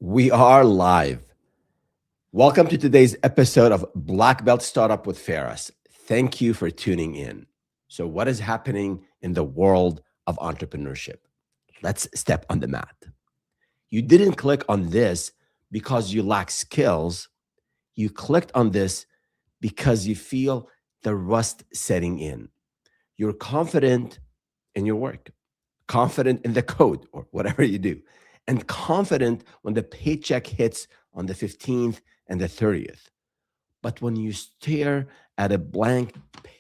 We are live. Welcome to today's episode of Black Belt Startup with Ferris. Thank you for tuning in. So, what is happening in the world of entrepreneurship? Let's step on the mat. You didn't click on this because you lack skills. You clicked on this because you feel the rust setting in. You're confident in your work, confident in the code or whatever you do, and confident when the paycheck hits on the 15th and the 30th. But when you stare at a blank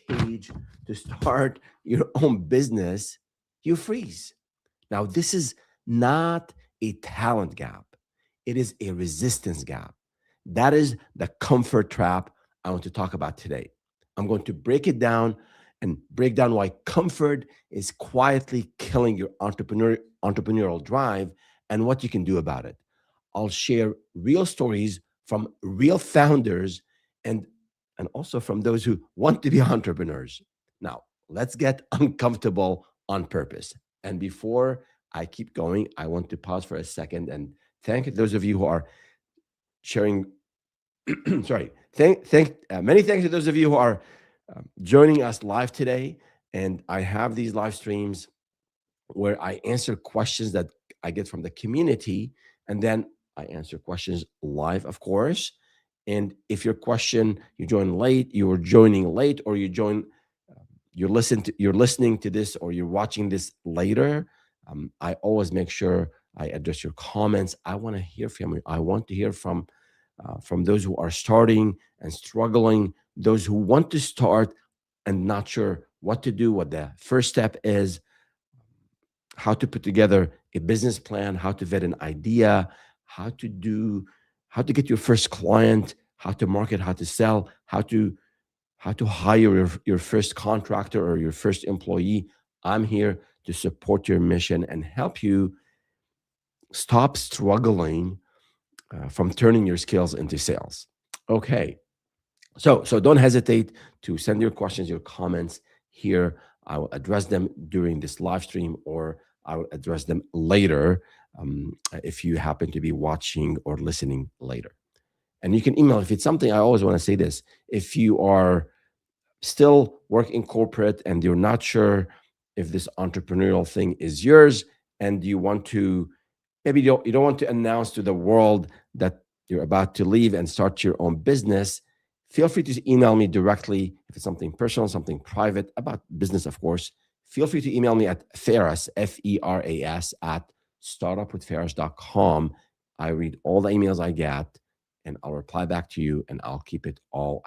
page to start your own business, you freeze. Now, this is not a talent gap, it is a resistance gap. That is the comfort trap I want to talk about today. I'm going to break it down and break down why comfort is quietly killing your entrepreneurial drive and what you can do about it. I'll share real stories from real founders and also from those who want to be entrepreneurs. Now, let's get uncomfortable on purpose. And before I keep going, I want to pause for a second and thank those of you who are sharing. Sorry, many thanks to those of you who are joining us live today. And I have these live streams where I answer questions that I get from the community, and then I answer questions live, of course. And if your question you join late, you are joining late, or you're listening to this, or you're watching this later, I always make sure I address your comments. I want to hear from you. I want to hear from those who are starting and struggling, those who want to start and not sure what to do, what the first step is, how to put together a business plan, how to vet an idea, how to do, how to get your first client, how to market, how to sell, how to hire your first contractor or your first employee. I'm here to support your mission and help you stop struggling from turning your skills into sales. Okay. So don't hesitate to send your questions, your comments here. I will address them during this live stream, or I will address them later if you happen to be watching or listening later. And you can email if it's something. I always want to say this: if you are still working corporate and you're not sure if this entrepreneurial thing is yours, and you want to, maybe you don't want to announce to the world that you're about to leave and start your own business, feel free to email me directly. If it's something personal, something private about business, of course, feel free to email me at Ferris, Feras, at startupwithferris.com. I read all the emails I get and I'll reply back to you, and I keep it all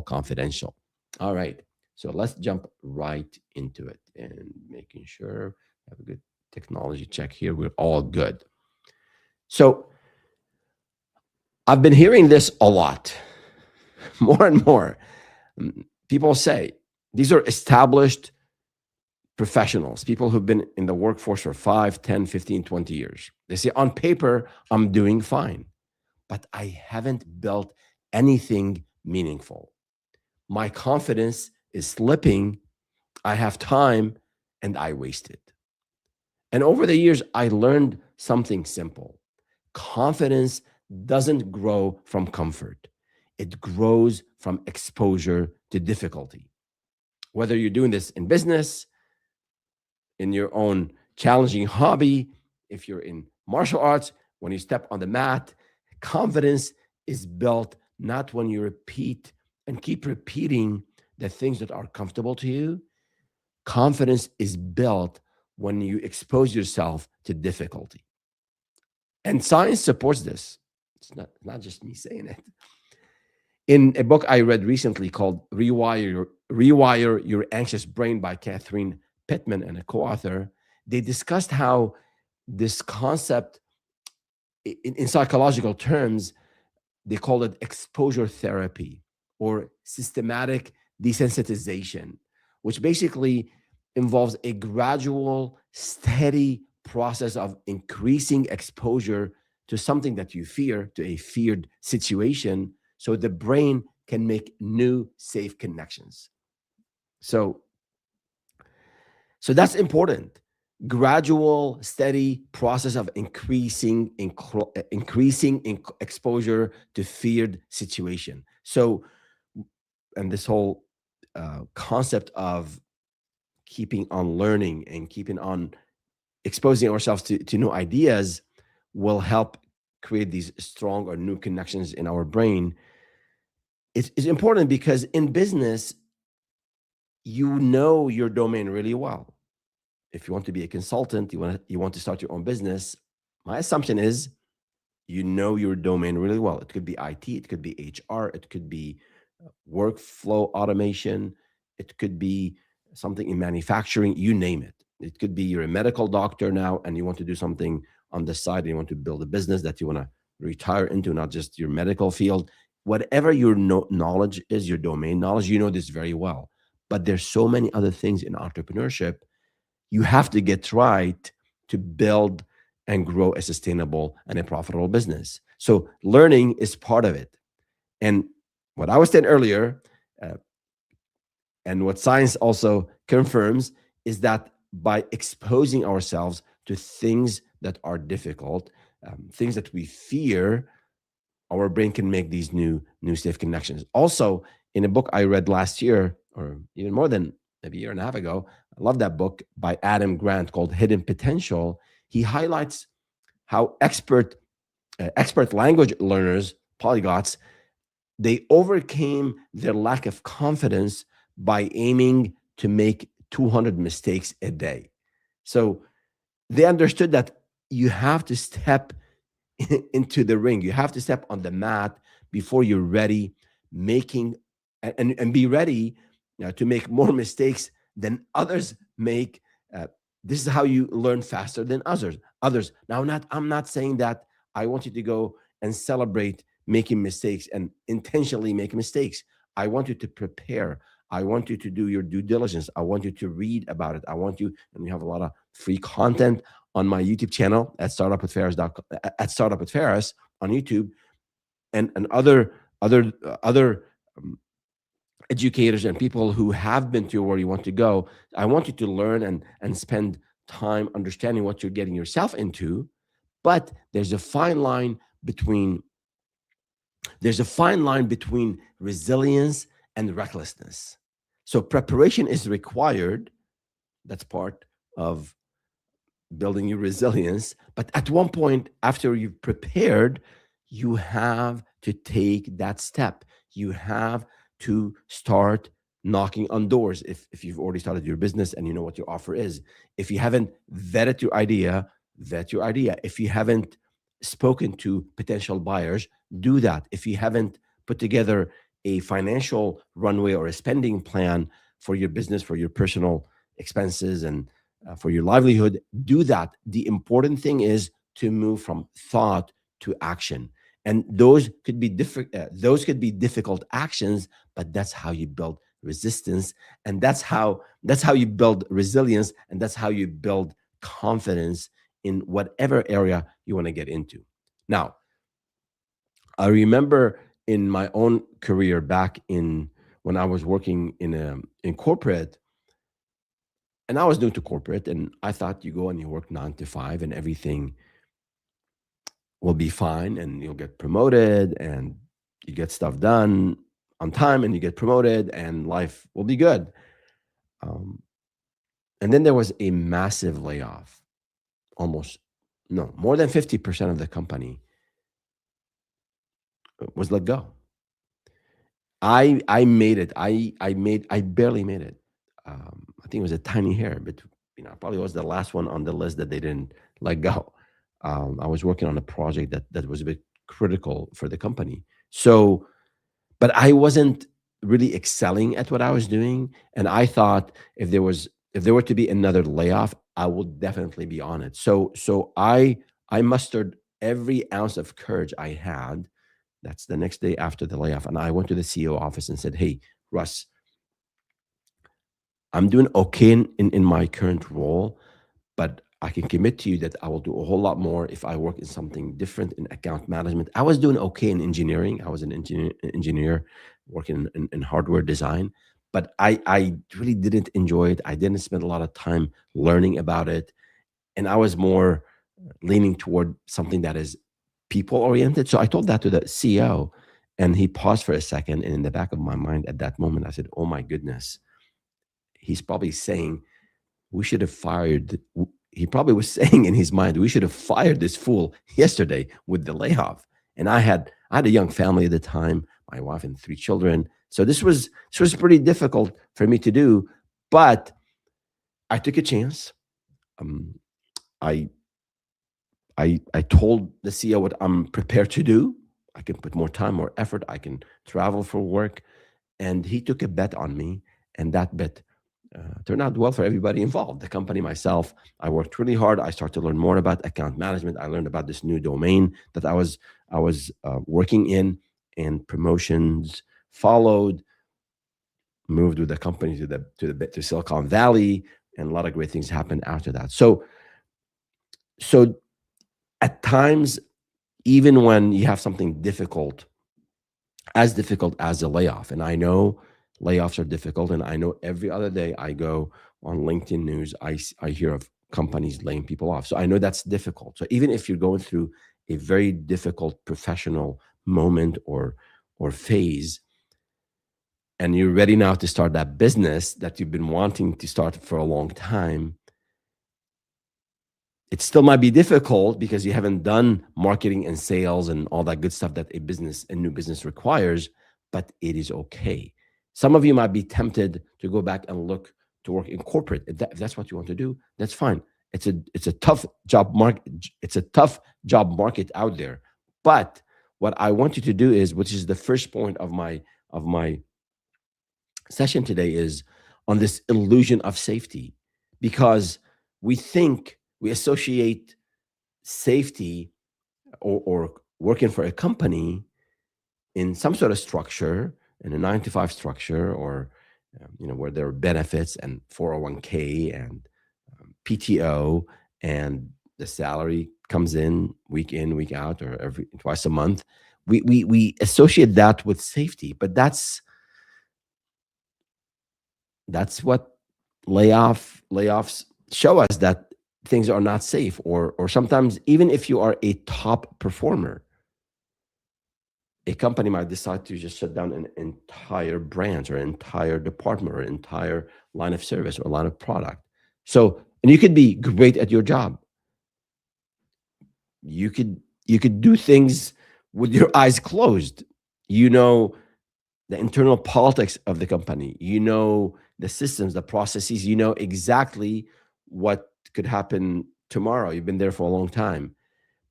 confidential. All right. So let's jump right into it and making sure I have a good technology check here. We're all good. So I've been hearing this a lot, more and more. People say these are established professionals, people who've been in the workforce for 5, 10, 15, 20 years. They say, on paper, I'm doing fine, but I haven't built anything meaningful. My confidence is slipping. I have time and I waste it. And over the years, I learned something simple. Confidence doesn't grow from comfort. It grows from exposure to difficulty. Whether you're doing this in business, in your own challenging hobby, if you're in martial arts, when you step on the mat, confidence is built not when you repeat and keep repeating the things that are comfortable to you. Confidence is built when you expose yourself to difficulty. And science supports this. It's not just me saying it. In a book I read recently called Rewire Your Anxious Brain by Catherine Pittman and a co-author, they discussed how this concept, in psychological terms, they call it exposure therapy or systematic desensitization, which basically involves a gradual, steady process of increasing exposure to something that you fear, to a feared situation, so the brain can make new safe connections. So that's important. gradual, steady process of increasing exposure to feared situation. So, and this whole concept of keeping on learning and keeping on exposing ourselves to new ideas will help create these strong or new connections in our brain. It's important because in business, you know your domain really well. If you want to be a consultant, you want to start your own business, my assumption is you know your domain really well. It could be IT, it could be HR, it could be workflow automation, it could be something in manufacturing, you name it. It could be you're a medical doctor now and you want to do something on the side and you want to build a business that you want to retire into, not just your medical field. Whatever your knowledge is, your domain knowledge, you know this very well. But there's so many other things in entrepreneurship you have to get right to build and grow a sustainable and a profitable business. So learning is part of it. And what I was saying earlier, uh, and what science also confirms, is that by exposing ourselves to things that are difficult, things that we fear, our brain can make these new safe connections. Also, in a book I read last year, or even more than maybe a year and a half ago, I love that book by Adam Grant called Hidden Potential. He highlights how expert language learners, polyglots, they overcame their lack of confidence by aiming to make 200 mistakes a day. So they understood that you have to step into the ring. You have to step on the mat before you're ready, making and be ready to make more mistakes than others make. Uh, this is how you learn faster than others. Now, I'm not saying that I want you to go and celebrate making mistakes and intentionally make mistakes. I want you to prepare. I want you to do your due diligence. I want you to read about it. I want you, and we have a lot of free content on my YouTube channel at startup with Ferris on YouTube, and other um, educators and people who have been to where you want to go. I want you to learn and spend time understanding what you're getting yourself into. But between there's a fine line between resilience and recklessness. So preparation is required. That's part of building your resilience. But at one point, after you've prepared, you have to take that step. You have to start knocking on doors. If you've already started your business and you know what your offer is, if you haven't vetted your idea, vet your idea. If you haven't spoken to potential buyers, do that. If you haven't put together a financial runway or a spending plan for your business, for your personal expenses and for your livelihood, do that. The important thing is to move from thought to action, and those could be difficult actions, but that's how you build resistance, and that's how you build resilience, and that's how you build confidence in whatever area you want to get into. Now, I remember in my own career back in when I was working in corporate, and I was new to corporate, and I thought you go and you work 9 to 5, and everything will be fine, and you'll get promoted, and you get stuff done on time, and you get promoted, and life will be good. Um, and then there was a massive layoff. Almost no more than 50% of the company was let go. I made it. I barely made it. I think it was a tiny hair, but I probably was the last one on the list that they didn't let go. I was working on a project that was a bit critical for the company. So, but I wasn't really excelling at what I was doing, and I thought if there were to be another layoff, I would definitely be on it. So I mustered every ounce of courage I had. That's the next day after the layoff. And I went to the CEO office and said, "Hey, Russ, I'm doing okay in my current role, but I can commit to you that I will do a whole lot more if I work in something different in account management." I was doing okay in engineering. I was an engineer working in hardware design, but I really didn't enjoy it. I didn't spend a lot of time learning about it. and I was more leaning toward something that is people oriented. So I told that to the CEO, and he paused for a second. And in the back of my mind at that moment, I said, "Oh my goodness, he's probably saying we should have fired." He probably was saying in his mind, "We should have fired this fool yesterday with the layoff." And I had a young family at the time, my wife and three children. So this was pretty difficult for me to do, but I took a chance. Um, I I told the CEO what I'm prepared to do. I can put more time, more effort. I can travel for work, and he took a bet on me, and that bet turned out well for everybody involved. The company, myself, I worked really hard. I started to learn more about account management. I learned about this new domain that I was working in, and promotions followed. Moved with the company to Silicon Valley, and a lot of great things happened after that. So at times, even when you have something difficult as a layoff, and I know layoffs are difficult, and I know every other day I go on LinkedIn news, I hear of companies laying people off. So I know that's difficult. So even if you're going through a very difficult professional moment or phase, and you're ready now to start that business that you've been wanting to start for a long time, it still might be difficult because you haven't done marketing and sales and all that good stuff that a new business requires, but it is okay. Some of you might be tempted to go back and look to work in corporate. If that's what you want to do, that's fine. It's a tough job market. It's a tough job market out there. But what I want you to do is, which is the first point of my session today, is on this illusion of safety, because we associate safety or working for a company in some sort of structure, in a 9 to 5 structure, or where there are benefits and 401k and PTO, and the salary comes in, week out, or every twice a month. We associate that with safety, but that's what layoffs show us, that things are not safe, or sometimes even if you are a top performer, a company might decide to just shut down an entire branch or an entire department or an entire line of service or line of product. So, and you could be great at your job. You could do things with your eyes closed. You know the internal politics of the company. You know the systems, the processes. You know exactly what could happen tomorrow. You've been there for a long time.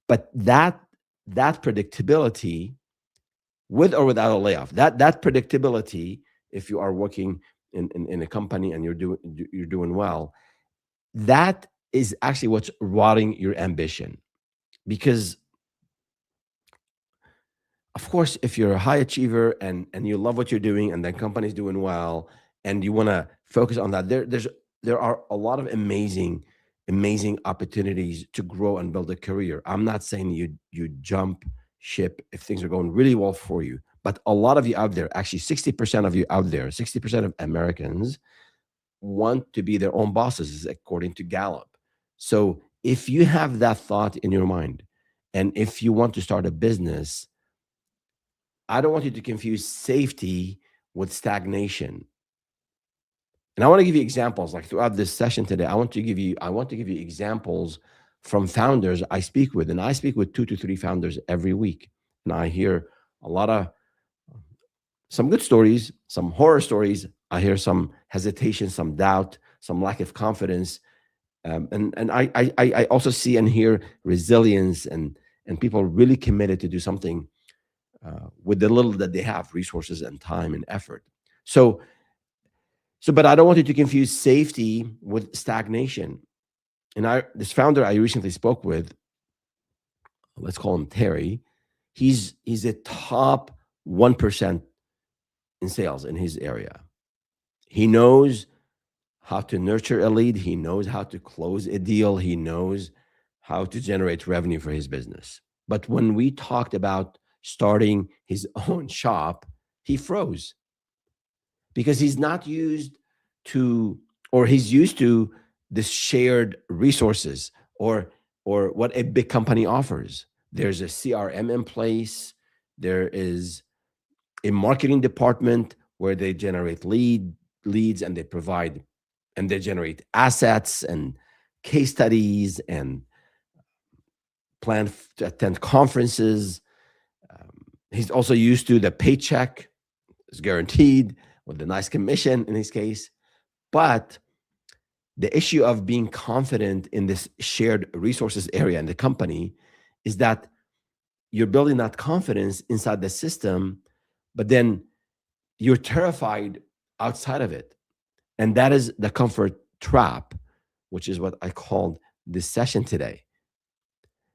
But that predictability, with or without a layoff, that predictability, if you are working in a company and you're doing well, that is actually what's rotting your ambition. Because of course, if you're a high achiever and you love what you're doing, and the company's doing well, and you want to focus on that, there are a lot of amazing opportunities to grow and build a career. I'm not saying you jump ship if things are going really well for you, but a lot of you out there, actually 60% of you out there, 60% of Americans want to be their own bosses, according to Gallup. So if you have that thought in your mind, and if you want to start a business, I don't want you to confuse safety with stagnation. And I want to give you examples, like throughout this session today. I want to give you examples from founders I speak with, and I speak with 2 to 3 founders every week. And I hear a lot of some good stories, some horror stories. I hear some hesitation, some doubt, some lack of confidence. And I also see and hear resilience, and people really committed to do something with the little that they have, resources and time and effort. So, but I don't want you to confuse safety with stagnation. And this founder I recently spoke with, let's call him Terry. He's a top 1% in sales in his area. He knows how to nurture a lead. He knows how to close a deal. He knows how to generate revenue for his business. But when we talked about starting his own shop, he froze, because he's not used to, or he's used to, this shared resources. or or what a big company offers. There's a CRM in place. There is a marketing department where they generate leads, and they provide, and they generate assets and case studies and plan to attend conferences. He's also used to the paycheck is guaranteed with a nice commission in his case. But the issue of being confident in this shared resources area in the company is that you're building that confidence inside the system, but then you're terrified outside of it. And that is the comfort trap, which is what I called this session today.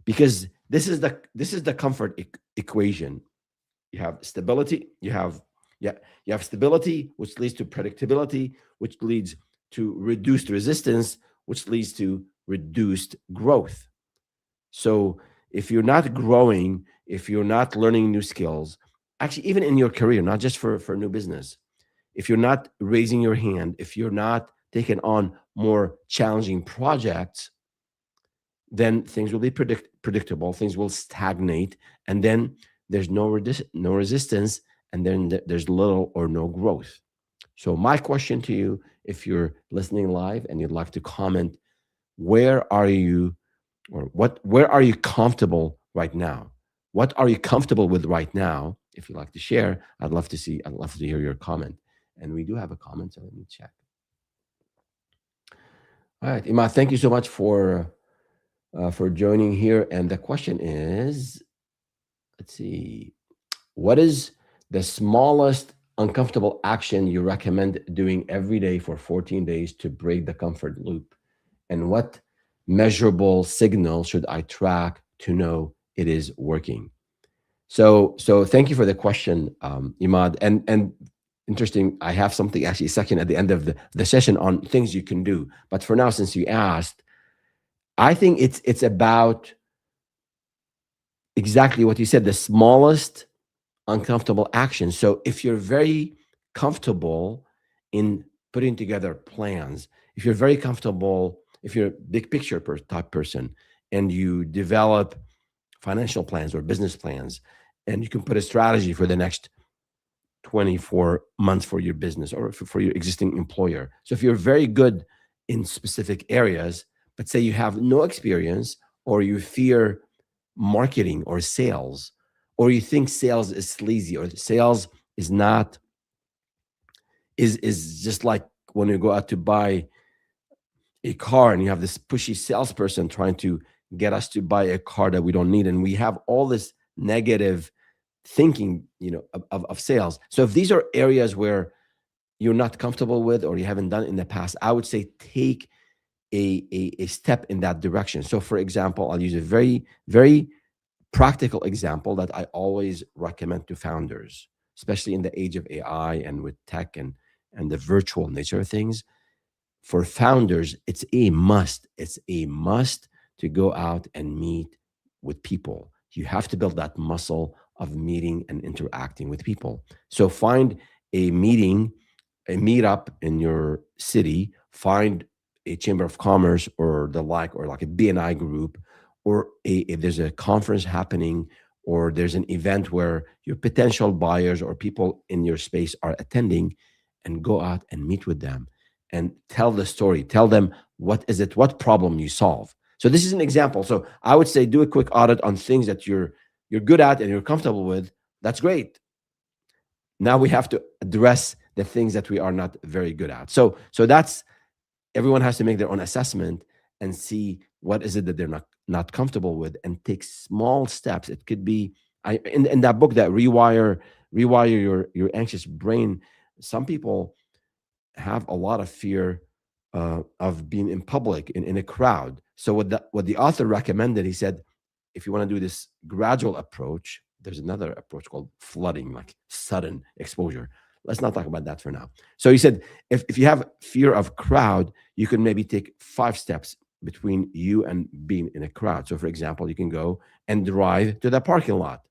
Because this is the comfort equation. You have stability, yeah, you have stability, which leads to predictability, which leads to reduced resistance, which leads to reduced growth. So if you're not growing, if you're not learning new skills, actually even in your career, not just for new business, if you're not raising your hand, if you're not taking on more challenging projects, then things will be predictable, things will stagnate, and then there's no resistance, and then there's little or no growth. So my question to you, if you're listening live and you'd like to comment, where are you, or where are you comfortable right now? What are you comfortable with right now? If you'd like to share, I'd love to hear your comment. And we do have a comment, so let me check. All right, Ima, thank you so much for joining here. And the question is, let's see, what is the smallest uncomfortable action you recommend doing every day for 14 days to break the comfort loop? And what measurable signal should I track to know it is working? So thank you for the question, Imad. And interesting, I have something actually second at the end of the session on things you can do. But for now, since you asked, I think it's about exactly what you said, the smallest uncomfortable action. So if you're very comfortable in putting together plans, if you're very comfortable, if you're a big picture type person, and you develop financial plans or business plans, and you can put a strategy for the next 24 months for your business or for your existing employer. So if you're very good in specific areas, but say you have no experience, or you fear marketing or sales, or you think sales is sleazy, or sales is not, is just like when you go out to buy a car and you have this pushy salesperson trying to get us to buy a car that we don't need, and we have all this negative thinking, of sales. So if these are areas where you're not comfortable with, or you haven't done in the past, I would say take a step in that direction. So for example, I'll use a very, very practical example that I always recommend to founders, especially in the age of AI and with tech and the virtual nature of things. For founders, it's a must. It's a must to go out and meet with people. You have to build that muscle of meeting and interacting with people. So find a meeting, a meetup in your city, find a chamber of commerce or the like, or like a BNI group, or if there's a conference happening, or there's an event where your potential buyers or people in your space are attending, and go out and meet with them and tell the story. Tell them what problem you solve. So this is an example. So I would say do a quick audit on things that you're good at and you're comfortable with. That's great. Now we have to address the things that we are not very good at. So that's, everyone has to make their own assessment and see what is it that they're not comfortable with, and take small steps. It could be, in that book, that rewire your anxious brain. Some people have a lot of fear of being in public, in a crowd. So what the author recommended, he said, if you want to do this gradual approach, there's another approach called flooding, like sudden exposure. Let's not talk about that for now. So he said, if you have fear of crowd, you can maybe take 5 steps between you and being in a crowd. So for example, you can go and drive to the parking lot.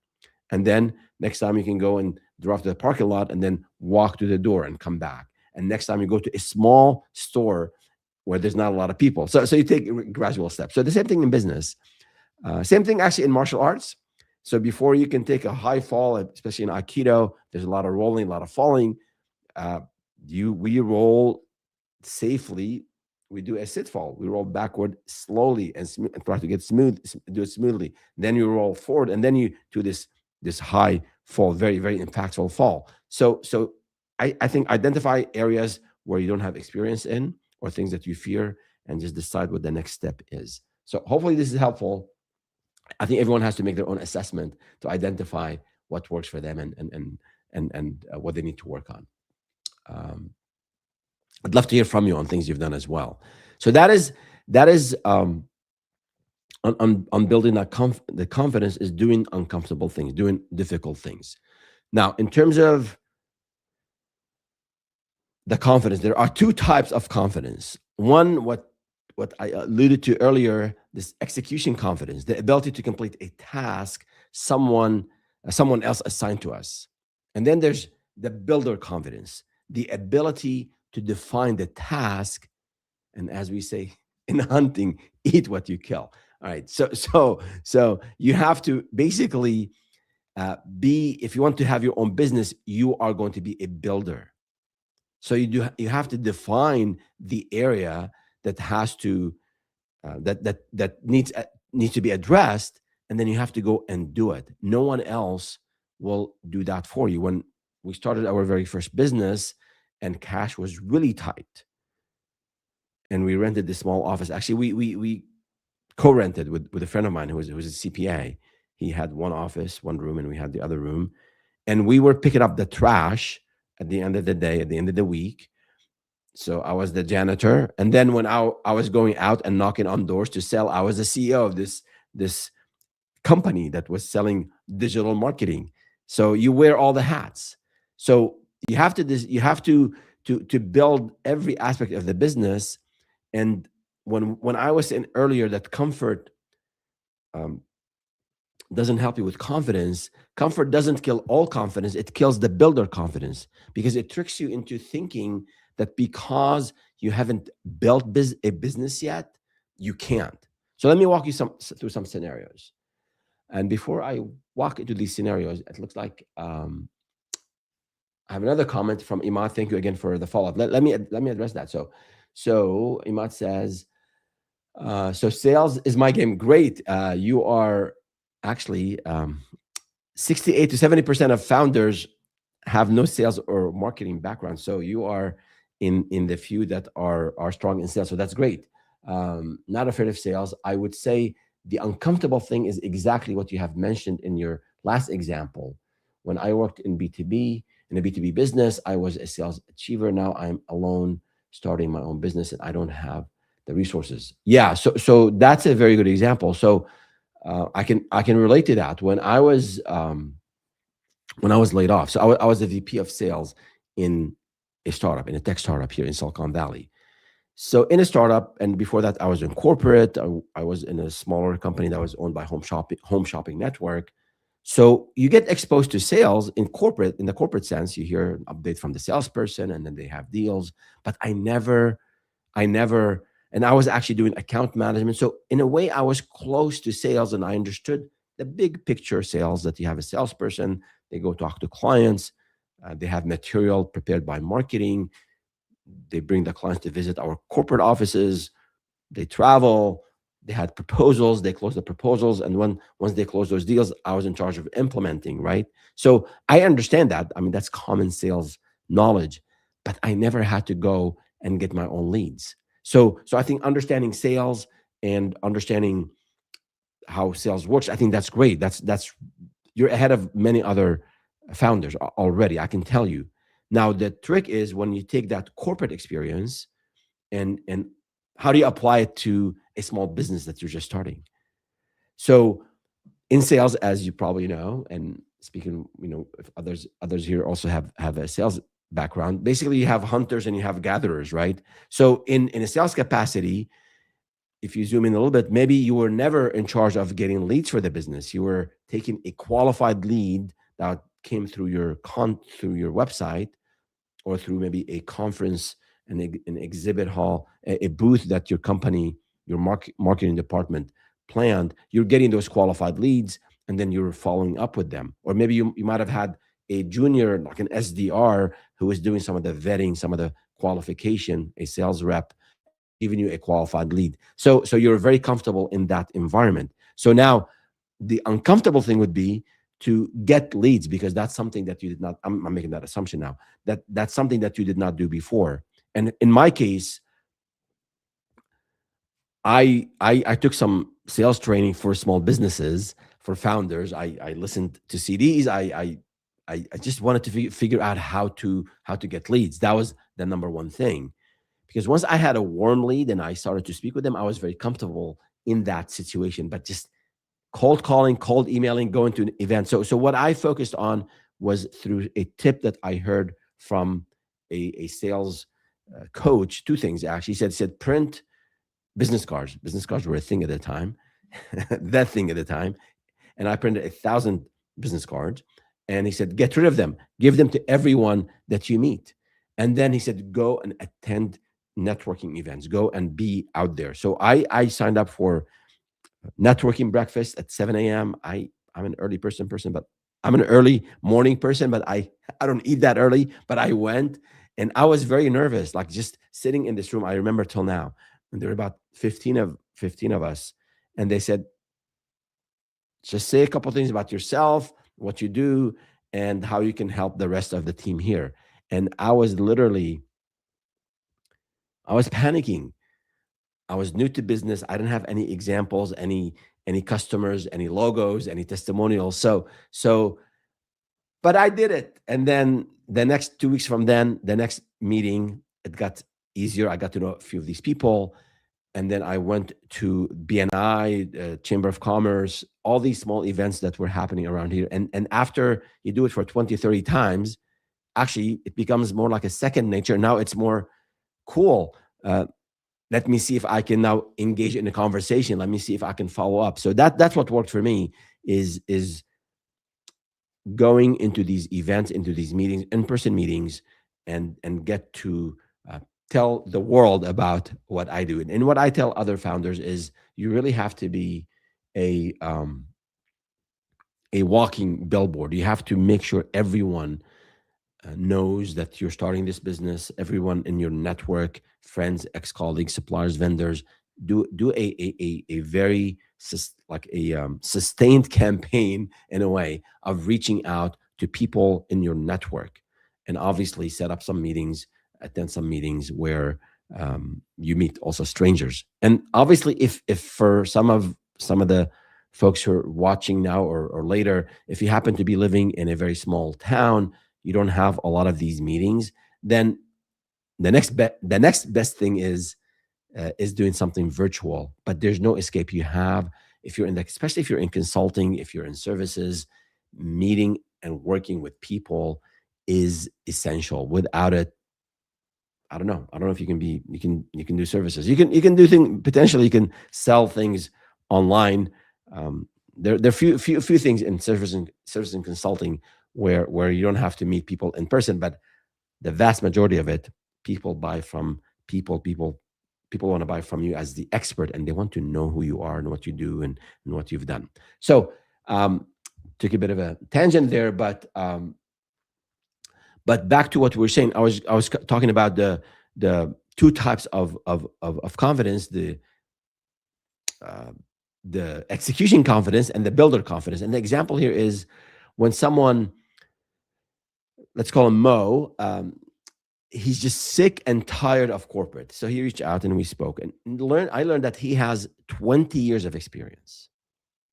And then next time you can go and drive to the parking lot and then walk to the door and come back. And next time you go to a small store where there's not a lot of people. So you take gradual steps. So the same thing in business. Same thing actually in martial arts. So before you can take a high fall, especially in Aikido, there's a lot of rolling, a lot of falling. Uh, we roll safely. We do a sit fall. We roll backward slowly and try to get smooth, do it smoothly. Then you roll forward, and then you do this high fall, very very impactful fall. So I think identify areas where you don't have experience in or things that you fear, and just decide what the next step is. So hopefully this is helpful. I think everyone has to make their own assessment to identify what works for them and what they need to work on. Um, I'd love to hear from you on things you've done as well. So that is on building the confidence is doing uncomfortable things, doing difficult things. Now, in terms of the confidence, there are two types of confidence. One, what I alluded to earlier, this execution confidence, the ability to complete a task someone else assigned to us. And then there's the builder confidence, the ability to define the task, and as we say in hunting, eat what you kill. All right. So you have to basically be, if you want to have your own business, you are going to be a builder. So you have to define the area that has to that needs to be addressed, and then you have to go and do it. No one else will do that for you. When we started our very first business, and cash was really tight, and we rented this small office. Actually, we co-rented with a friend of mine who was a CPA. He had one office, one room, and we had the other room, and we were picking up the trash at the end of the day, at the end of the week. So I was the janitor, and then when I was going out and knocking on doors to sell, I was the CEO of this company that was selling digital marketing. So you wear all the hats. So you have to build every aspect of the business. And when I was saying earlier that comfort um, doesn't help you with confidence, comfort doesn't kill all confidence. It kills the builder confidence, because it tricks you into thinking that because you haven't built a business yet, you can't. So let me walk you through some scenarios. And before I walk into these scenarios, it looks like I have another comment from Imad. Thank you again for the follow up. Let me address that. So Imad says, so sales is my game. Great. You are actually 68 to 70% of founders have no sales or marketing background. So you are in the few that are strong in sales. So that's great. Not afraid of sales. I would say the uncomfortable thing is exactly what you have mentioned in your last example. When I worked in B2B, in a B2B business, I was a sales achiever. Now I'm alone starting my own business, and I don't have the resources. Yeah. So that's a very good example. So I can relate to that. When I was laid off, so I was a VP of sales in in a tech startup here in Silicon Valley. So in a startup, and before that, I was in corporate. I was in a smaller company that was owned by Home Shopping Network. So you get exposed to sales in corporate. In the corporate sense, you hear an update from the salesperson, and then they have deals. But I never, and I was actually doing account management. So in a way, I was close to sales, and I understood the big picture sales, that you have a salesperson, they go talk to clients, they have material prepared by marketing, they bring the clients to visit our corporate offices, they travel, they had proposals, they close the proposals, and once they close those deals, I was in charge of implementing, right? So I understand that. I mean, that's common sales knowledge, but I never had to go and get my own leads. So I think understanding sales and understanding how sales works, I think that's great. That's you're ahead of many other founders already, I can tell you. Now the trick is when you take that corporate experience and how do you apply it to a small business that you're just starting? So in sales, as you probably know, and speaking, if others here also have a sales background, basically you have hunters and you have gatherers, right? So in a sales capacity, if you zoom in a little bit, maybe you were never in charge of getting leads for the business. You were taking a qualified lead that came through your website, or through maybe a conference an exhibit hall, a booth that your company, your marketing department planned, you're getting those qualified leads, and then you're following up with them. Or maybe you might have had a junior, like an SDR, who was doing some of the vetting, some of the qualification, a sales rep, and they're giving you a qualified lead. So you're very comfortable in that environment. So now the uncomfortable thing would be to get leads, because that's something that you did not, I'm making that assumption now, that that's something that you did not do before. And in my case, I took some sales training for small businesses, for founders. I listened to CDs. I just wanted to figure out how to get leads. That was the number one thing, because once I had a warm lead and I started to speak with them, I was very comfortable in that situation. But just cold calling, cold emailing, going to an event. So what I focused on was through a tip that I heard from a sales coach. Two things actually. He said print business cards. Business cards were a thing at the time, that thing at the time. And I printed 1,000 business cards. And he said, get rid of them, give them to everyone that you meet. And then he said, go and attend networking events, go and be out there. So I signed up for networking breakfast at 7 a.m. I'm an early person, but I'm an early morning person, but I don't eat that early. But I went, and I was very nervous, like just sitting in this room. I remember till now, and there were about 15 of us, and they said, just say a couple things about yourself, what you do, and how you can help the rest of the team here. And I was panicking. I was new to business. I didn't have any examples, any customers, any logos, any testimonials. So, but I did it. And then the next 2 weeks from then, the next meeting, it got easier. I got to know a few of these people. And then I went to BNI, Chamber of Commerce, all these small events that were happening around here. And after you do it for 20, 30 times, actually it becomes more like a second nature. Now it's more cool. Let me see if I can now engage in a conversation. Let me see if I can follow up. So that's what worked for me, is going into these events, into these meetings, in-person meetings, and get to tell the world about what I do. And what I tell other founders is, you really have to be a a walking billboard. You have to make sure everyone knows that you're starting this business. Everyone in your network, friends, ex-colleagues, suppliers, vendors, do a very sustained campaign, in a way, of reaching out to people in your network, and obviously set up some meetings, attend some meetings where you meet also strangers. And obviously, if for some of the folks who are watching now, or later, if you happen to be living in a very small town, you don't have a lot of these meetings, then the next best thing is doing something virtual. But there's no escape. You have, if you're in the, especially if you're in consulting, if you're in services, meeting and working with people is essential. Without it, I don't know if you can do services. You can do things, potentially you can sell things online. There are few things in service and consulting where you don't have to meet people in person, but the vast majority of it, people buy from people want to buy from you as the expert, and they want to know who you are and what you do, and what you've done. So took a bit of a tangent there, but back to what we were saying. I was talking about the two types of confidence, uh, the execution confidence and the builder confidence. And the example here is when someone, let's call him Mo, he's just sick and tired of corporate. So he reached out and we spoke, and I learned that he has 20 years of experience.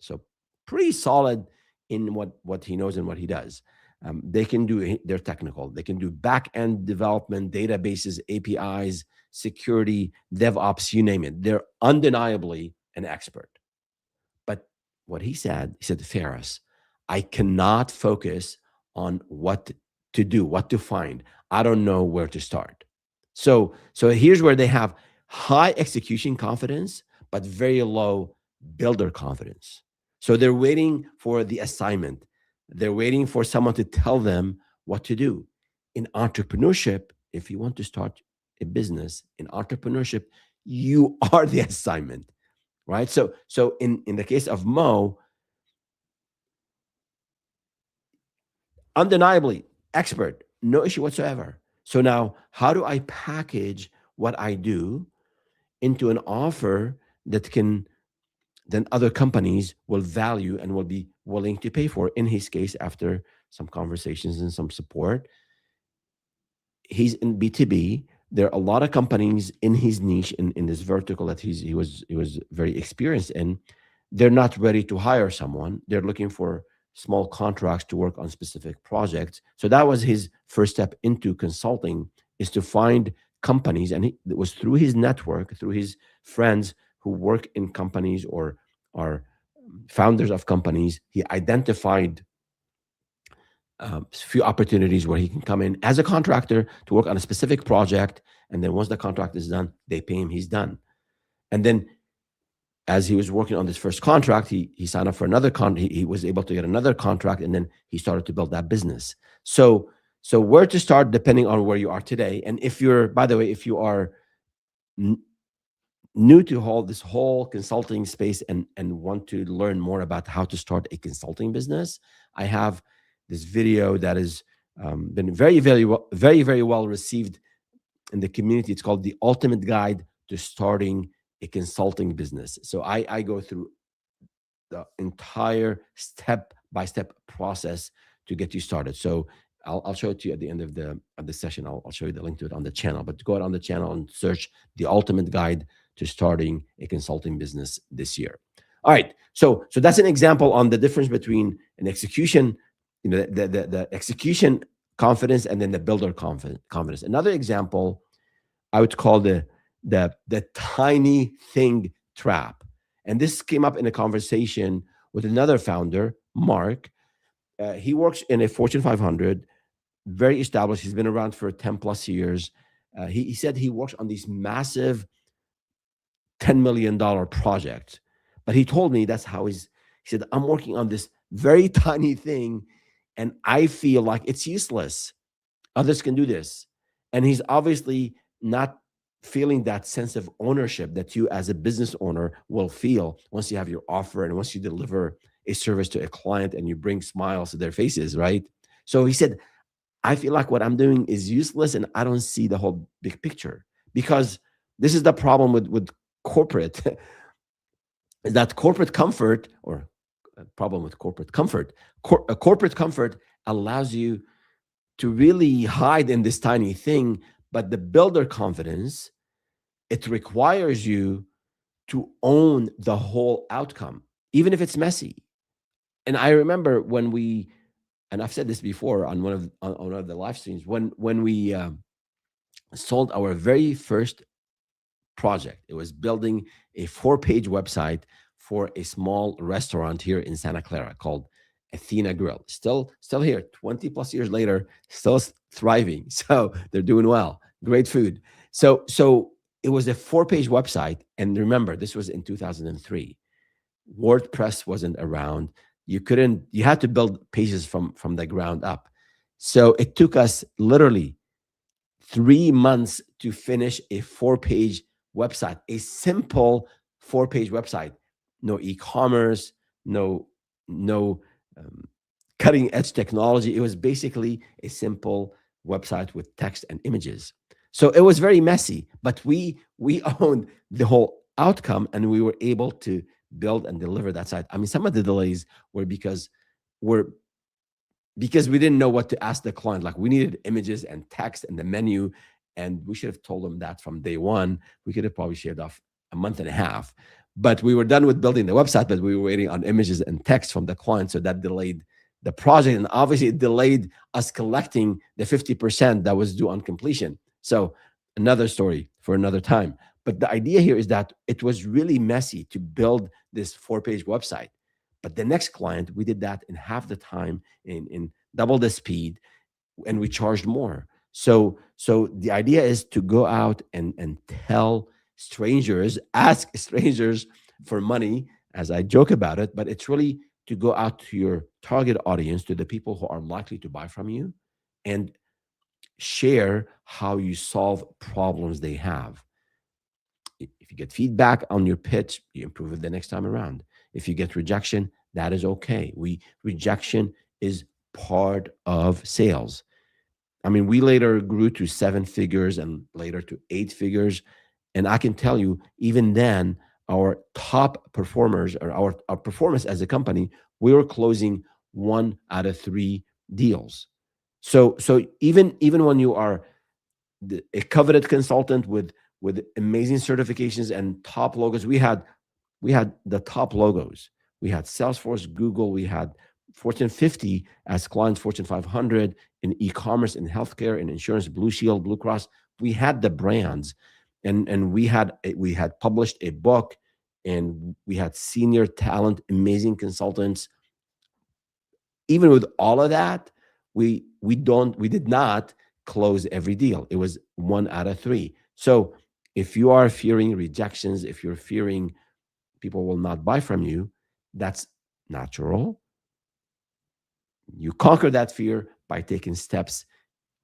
So pretty solid in what he knows and what he does. They're technical. They can do back end development, databases, APIs, security, DevOps, you name it. They're undeniably an expert. But what he said, Ferris, I cannot focus on what to do, what to find. I don't know where to start. So here's where they have high execution confidence, but very low builder confidence. So they're waiting for the assignment. They're waiting for someone to tell them what to do. In entrepreneurship, if you want to start, a business in entrepreneurship, you are the assignment, right? So in the case of Mo, undeniably expert, no issue whatsoever. So now, how do I package what I do into an offer that can then other companies will value and will be willing to pay for? In his case, after some conversations and some support, he's in B2B. There are a lot of companies in his niche, in this vertical that he was very experienced in. They're not ready to hire someone. They're looking for small contracts to work on specific projects. So that was his first step into consulting, is to find companies. And it was through his network, through his friends who work in companies or are founders of companies. He identified few opportunities where he can come in as a contractor to work on a specific project, and then once the contract is done, they pay him, he's done. And then as he was working on this first contract, he signed up for another he was able to get another contract, and then he started to build that business. So where to start depending on where you are today. And if you're, by the way, if you are n- new to this whole consulting space and want to learn more about how to start a consulting business, I have this video that has been very well received in the community. It's called the Ultimate Guide to Starting a Consulting Business. So I go through the entire step by step process to get you started. So I'll show it to you at the end of the session. I'll show you the link to it on the channel. But go out on the channel and search the Ultimate Guide to Starting a Consulting Business this year. All right. So that's an example on the difference between an execution, the execution confidence, and then the builder confidence. Another example I would call the tiny thing trap. And this came up in a conversation with another founder, Mark. He works in a Fortune 500, very established. He's been around for 10 plus years. He said he works on these massive $10 million projects. But he told me that's how he said, I'm working on this very tiny thing and I feel like it's useless. Others can do this. And he's obviously not feeling that sense of ownership that you as a business owner will feel once you have your offer and once you deliver a service to a client and you bring smiles to their faces, right? So he said, I feel like what I'm doing is useless and I don't see the whole big picture. Because this is the problem with corporate, is that corporate comfort, or problem with corporate comfort, corporate comfort allows you to really hide in this tiny thing. But the builder confidence, it requires you to own the whole outcome, even if it's messy. And I remember when and I've said this before on one of the live streams, when we sold our very first project. It was building a 4-page website for a small restaurant here in Santa Clara called Athena Grill. Still here, 20 plus years later, still thriving. So they're doing well. Great food. So it was a 4-page website. And remember, this was in 2003. WordPress wasn't around. You had to build pages from the ground up. So it took us literally 3 months to finish a 4-page website, a simple 4-page website. No e-commerce, no um, cutting edge technology. It was basically a simple website with text and images. So it was very messy, but we owned the whole outcome and we were able to build and deliver that site. I mean, some of the delays were we're because we didn't know what to ask the client. Like, we needed images and text and the menu, and we should have told them that from day one. We could have probably shaved off a month and a half, but we were done with building the website, but we were waiting on images and text from the client. So that delayed the project. And obviously it delayed us collecting the 50% that was due on completion. So another story for another time. But the idea here is that it was really messy to build this 4-page website. But the next client, we did that in half the time, in double the speed, and we charged more. So the idea is to go out and tell strangers, ask strangers for money, as I joke about it, but it's really to go out to your target audience, to the people who are likely to buy from you, and share how you solve problems they have. If you get feedback on your pitch, you improve it the next time around. If you get rejection, that is okay. Rejection is part of sales. I mean, we later grew to seven figures and later to eight figures. And I can tell you, even then, our top performers, or our performance as a company, we were closing one out of three deals. So even when you are a coveted consultant with amazing certifications and top logos, we had the top logos. We had Salesforce, Google, we had Fortune 50 as clients, Fortune 500 in e-commerce, in healthcare, in insurance, Blue Shield, Blue Cross. We had the brands, and we had published a book, and we had senior talent, amazing consultants. Even with all of that, we did not close every deal. It was one out of three. So if you are fearing rejections, if you're fearing people will not buy from you, that's natural. You conquer that fear by taking steps,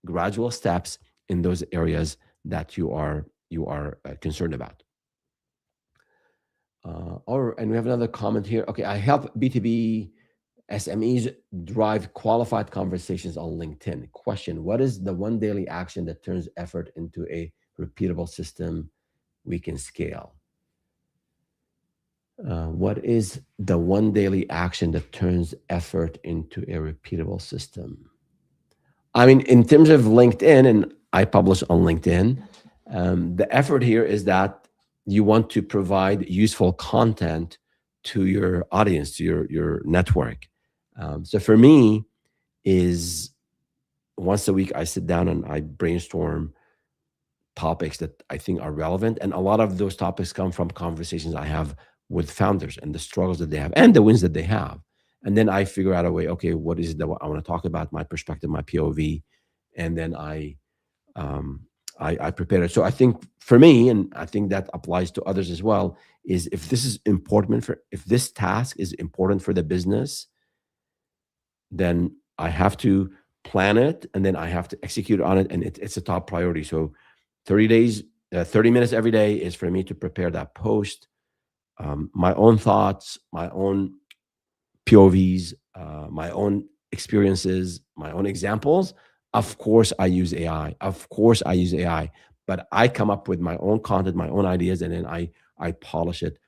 gradual steps in those areas that you are concerned about. And we have another comment here. Okay, I help B2B SMEs drive qualified conversations on LinkedIn. Question: what is the one daily action that turns effort into a repeatable system we can scale? What is the one daily action that turns effort into a repeatable system? I mean, in terms of LinkedIn, and I publish on LinkedIn, the effort here is that you want to provide useful content to your audience, to your network. So for me, is once a week I sit down and I brainstorm topics that I think are relevant. And a lot of those topics come from conversations I have with founders and the struggles that they have and the wins that they have. And then I figure out a way, okay, what is it that I want to talk about, my perspective, my POV. And then um, I prepare it. So I think for me, and I think that applies to others as well, is if this task is important for the business, then I have to plan it and then I have to execute on it. And it's a top priority. So 30 days, 30 minutes every day is for me to prepare that post, my own thoughts, my own POVs, my own experiences, my own examples. Of course, I use AI. Of course, I use AI, but I come up with my own content, my own ideas, and then I polish it.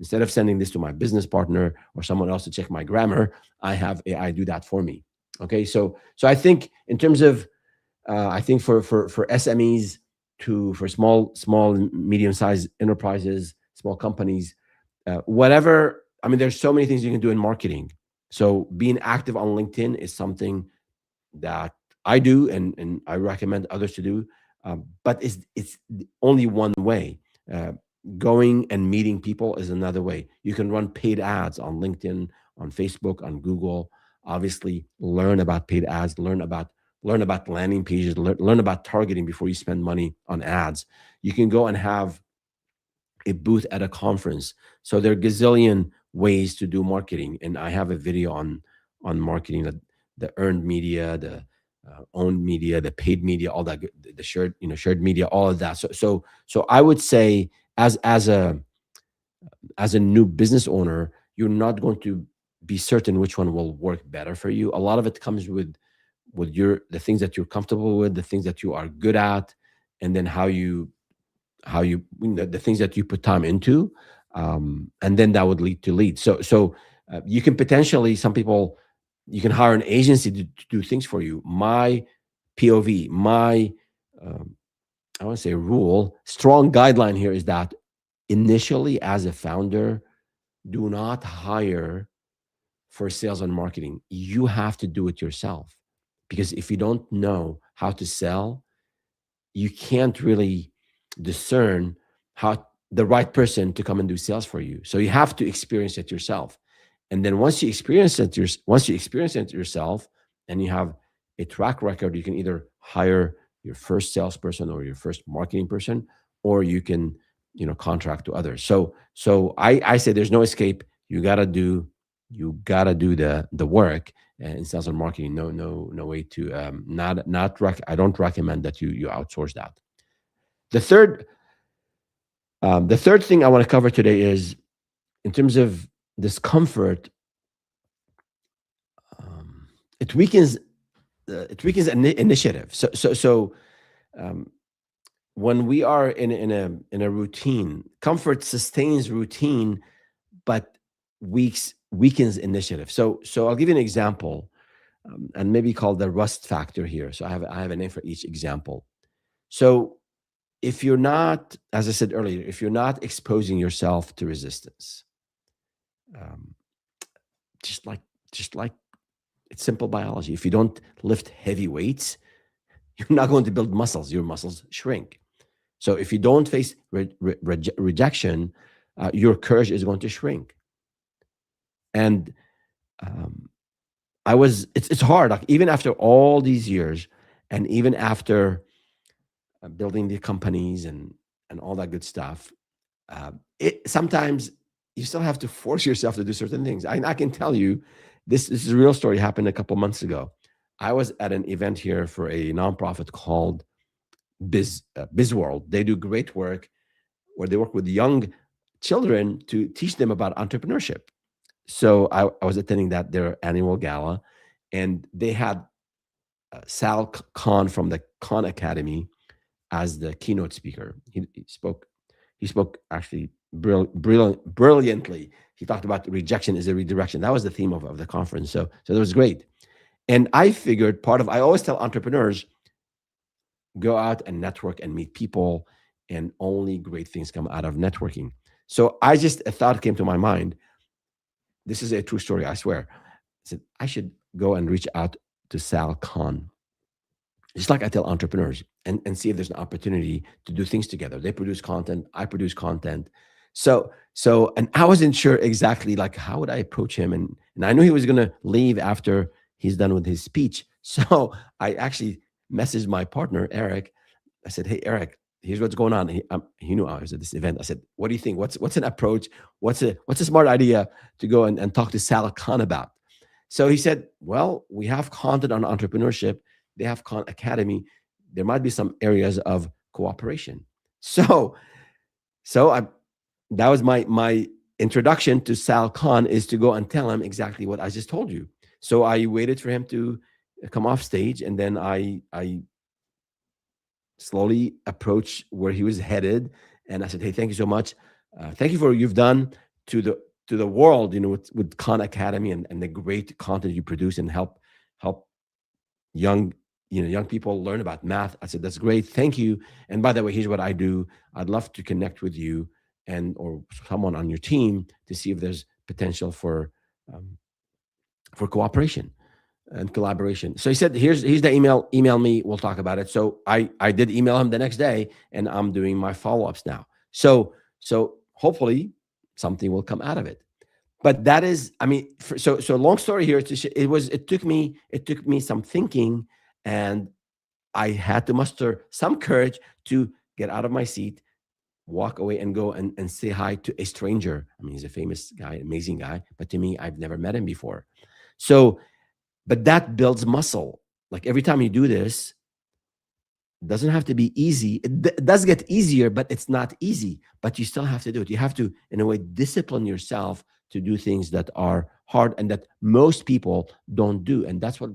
Instead of sending this to my business partner or someone else to check my grammar, I have AI do that for me. Okay, so I think in terms of I think for SMEs to for small medium sized enterprises, small companies, whatever. I mean, there's so many things you can do in marketing. So being active on LinkedIn is something that I do, and I recommend others to do. But it's only one way. Uh, Going and meeting people is another way. You can run paid ads on LinkedIn, on Facebook, on Google. Obviously, learn about paid ads. Learn about landing pages. Learn about targeting before you spend money on ads. You can go and have a booth at a conference. So there are gazillion ways to do marketing, and I have a video on marketing, the earned media, the owned media, the paid media, all that, the shared media, all of that. So I would say as a new business owner, you're not going to be certain which one will work better for you. A lot of it comes with the things that you're comfortable with, the things that you are good at, and then how you the things that you put time into, and then that would lead to leads. So you can potentially, some people, you can hire an agency to do things for you. My POV, my um, I want to say rule, strong guideline here is that initially as a founder, do not hire for sales and marketing. You have to do it yourself, because if you don't know how to sell, you can't really discern how the right person to come and do sales for you. So you have to experience it yourself. And then once you experience it yourself and you have a track record, you can either hire your first salesperson or your first marketing person, or you can, contract to others. So I say there's no escape. You gotta do the work. in sales and marketing. No way to I don't recommend that you outsource that. The third the third thing I want to cover today is in terms of discomfort. Um, it weakens initiative. Um, when we are in a routine, comfort sustains routine, but weakens initiative. So I'll give you an example, and maybe call the rust factor here. So I have a name for each example. So if you're not, as I said earlier, if you're not exposing yourself to resistance, um, just like just like it's simple biology. If you don't lift heavy weights, you're not going to build muscles. Your muscles shrink. So if you don't face rejection, your courage is going to shrink. And um, it's hard. Like even after all these years, and even after building the companies and all that good stuff, it sometimes you still have to force yourself to do certain things. I can tell you, this is a real story. Happened a couple months ago. I was at an event here for a nonprofit called Biz World. They do great work where they work with young children to teach them about entrepreneurship. So I was attending their annual gala, and they had Sal Khan from the Khan Academy as the keynote speaker. He spoke actually brilliantly. He talked about rejection is a redirection. That was the theme of the conference. So that was great. And I figured I always tell entrepreneurs, go out and network and meet people, and only great things come out of networking. So a thought came to my mind. This is a true story, I swear. I said, I should go and reach out to Sal Khan, just like I tell entrepreneurs, and see if there's an opportunity to do things together. They produce content, I produce content. And I wasn't sure exactly like how would I approach him, and I knew he was going to leave after he's done with his speech. So I actually messaged my partner Eric. I said, "Hey Eric, here's what's going on." He knew I was at this event. I said, "What do you think? What's an approach? What's a smart idea to go and talk to Sal Khan about?" So he said, "Well, we have content on entrepreneurship. They have Khan Academy. There might be some areas of cooperation." So I that was my introduction to Sal Khan, is to go and tell him exactly what I just told you. So I waited for him to come off stage, and then I slowly approached where he was headed, and I said, "Hey, thank you so much. Thank you for what you've done to the world, with Khan Academy and the great content you produce and help young young people learn about math." I said, "That's great. Thank you. And by the way, here's what I do. I'd love to connect with you and or someone on your team to see if there's potential um, for cooperation and collaboration." So he said, here's the email. Email me. We'll talk about it. So I did email him the next day, and I'm doing my follow-ups now. So hopefully something will come out of it. But that is, I mean, so long story here. It took me some thinking, and I had to muster some courage to get out of my seat, walk away, and go and say hi to a stranger. I mean, he's a famous guy, amazing guy, but to me, I've never met him before. So, but that builds muscle. Like every time you do this, it doesn't have to be easy. It does get easier, but it's not easy. But you still have to do it. You have to, in a way, discipline yourself to do things that are hard and that most people don't do. And that's what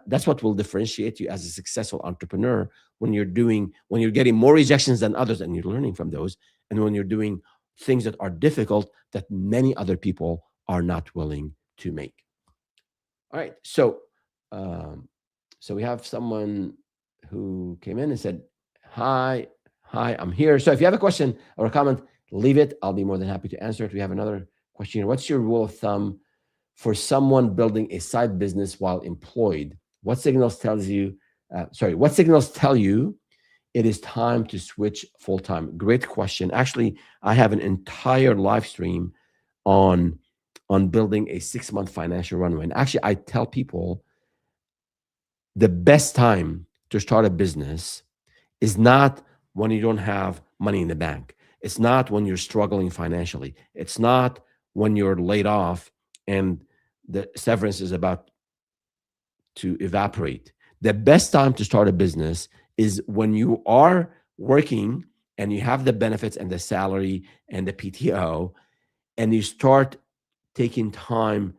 that's what will differentiate you as a successful entrepreneur, when you're getting more rejections than others and you're learning from those, and when you're doing things that are difficult that many other people are not willing to make. All right. Um, so we have someone who came in and said, hi, I'm here. So if you have a question or a comment, leave it. I'll be more than happy to answer it. We have another question here. What's your rule of thumb for someone building a side business while employed? What signals tell you it is time to switch full-time? Great question. Actually, I have an entire live stream on building a 6-month financial runway. And actually, I tell people the best time to start a business is not when you don't have money in the bank. It's not when you're struggling financially. It's not when you're laid off and the severance is about to evaporate. The best time to start a business is when you are working and you have the benefits and the salary and the PTO, and you start taking time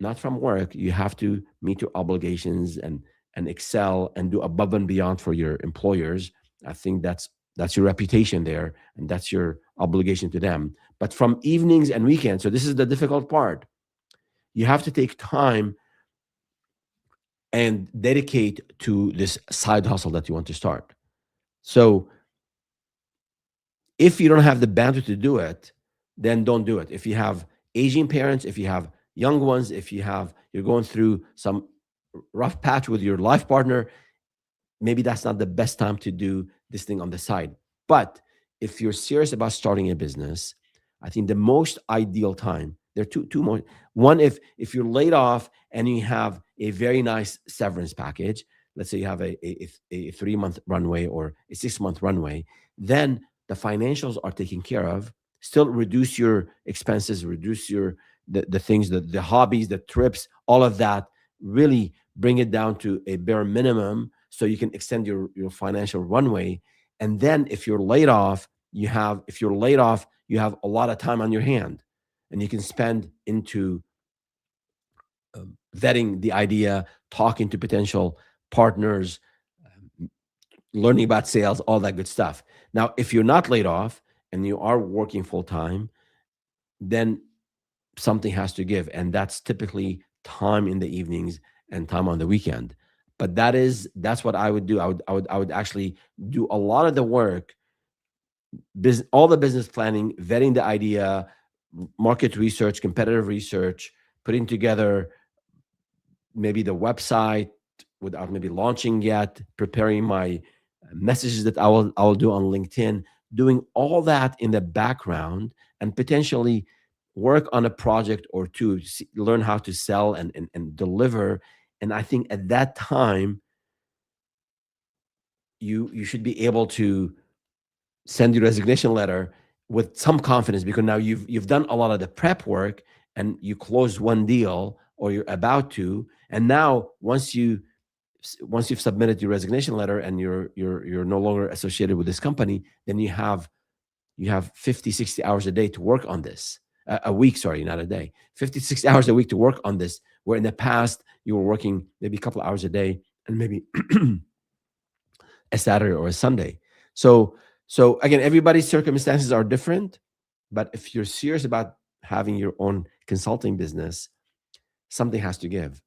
not from work. You have to meet your obligations and excel and do above and beyond for your employers. I think that's your reputation there, and that's your obligation to them. But from evenings and weekends, so this is the difficult part. You have to take time and dedicate to this side hustle that you want to start. So if you don't have the bandwidth to do it, then don't do it. If you have aging parents, if you have young ones, if you're going through some rough patch with your life partner, maybe that's not the best time to do this thing on the side. But if you're serious about starting a business, I think the most ideal time, there are two more. One, if you're laid off and you have a very nice severance package, let's say you have a 3 month runway or a 6 month runway, then the financials are taken care of. Still reduce your expenses, reduce your the things, the hobbies, the trips, all of that. Really bring it down to a bare minimum so you can extend your financial runway. And then if you're laid off, you have a lot of time on your hand, and you can spend into vetting the idea, talking to potential partners, learning about sales, all that good stuff. Now, if you're not laid off and you are working full time, then something has to give, and that's typically time in the evenings and time on the weekend. But that's what I would do. I would actually do a lot of the work, all the business planning, vetting the idea, market research, competitive research, putting together maybe the website without maybe launching yet, preparing my messages that I will do on LinkedIn, doing all that in the background, and potentially work on a project or two, learn how to sell and deliver. And I think at that time, you should be able to send your resignation letter with some confidence, because now you've done a lot of the prep work and you closed one deal or you're about to. And now once you've submitted your resignation letter and you're no longer associated with this company, then you have 50, 60 hours a day to work on this. A week, sorry, not a day. 50, 60 hours a week to work on this, where in the past you were working maybe a couple of hours a day and maybe a Saturday or a Sunday. So again, everybody's circumstances are different, but if you're serious about having your own consulting business, something has to give.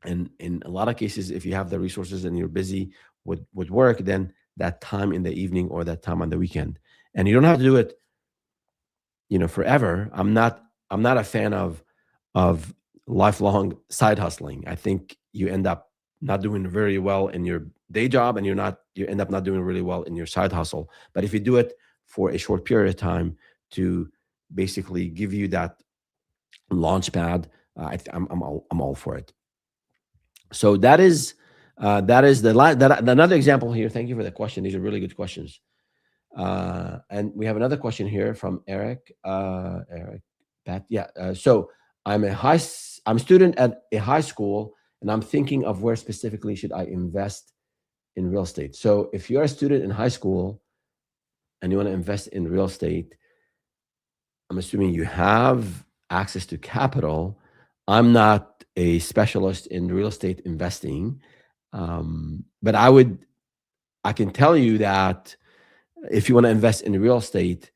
And in a lot of cases, if you have the resources and you're busy with work, then that time in the evening or that time on the weekend. And you don't have to do it, forever. I'm not a fan of lifelong side hustling. I think you end up not doing very well in your day job, and you end up not doing really well in your side hustle. But if you do it for a short period of time to basically give you that launch pad, I'm all for it. So that is another example here. Thank you for the question. These are really good questions. And we have another question here from Eric. Eric, Pat, yeah. So I'm a student at a high school, and I'm thinking of where specifically should I invest in real estate. So if you're a student in high school and you want to invest in real estate, I'm assuming you have access to capital. I'm not a specialist in real estate investing, but I can tell you that if you want to invest in real estate,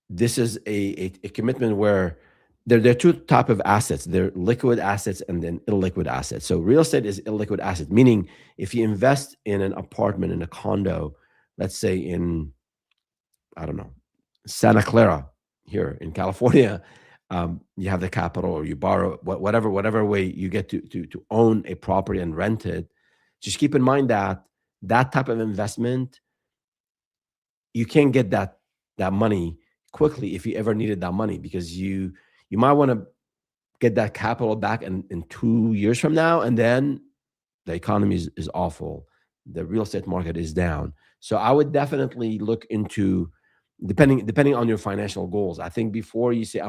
this is a commitment where there are two type of assets. There are liquid assets and then illiquid assets. So real estate is illiquid asset, meaning if you invest in an apartment, in a condo, let's say in, I don't know, Santa Clara here in California, you have the capital or you borrow whatever way you get to own a property and rent it. Just keep in mind that that type of investment, you can't get that money quickly if you ever needed that money, because you might want to get that capital back in 2 years from now, and then the economy is awful, the real estate market is down. So I would definitely look into, depending on your financial goals. I think before you say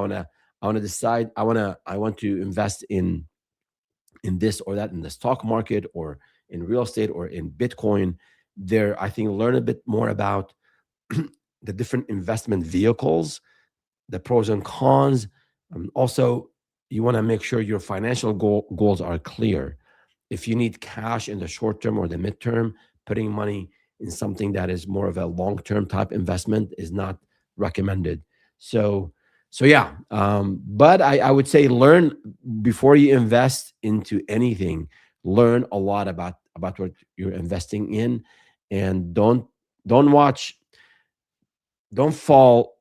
I want to decide. I want to invest in this or that, in the stock market or in real estate or in Bitcoin. There, I think, learn a bit more about the different investment vehicles, the pros and cons. Also, you want to make sure your financial goals are clear. If you need cash in the short term or the midterm, putting money in something that is more of a long term type investment is not recommended. So, so yeah. But I would say learn before you invest into anything. Learn a lot about what you're investing in, and don't watch, don't fall.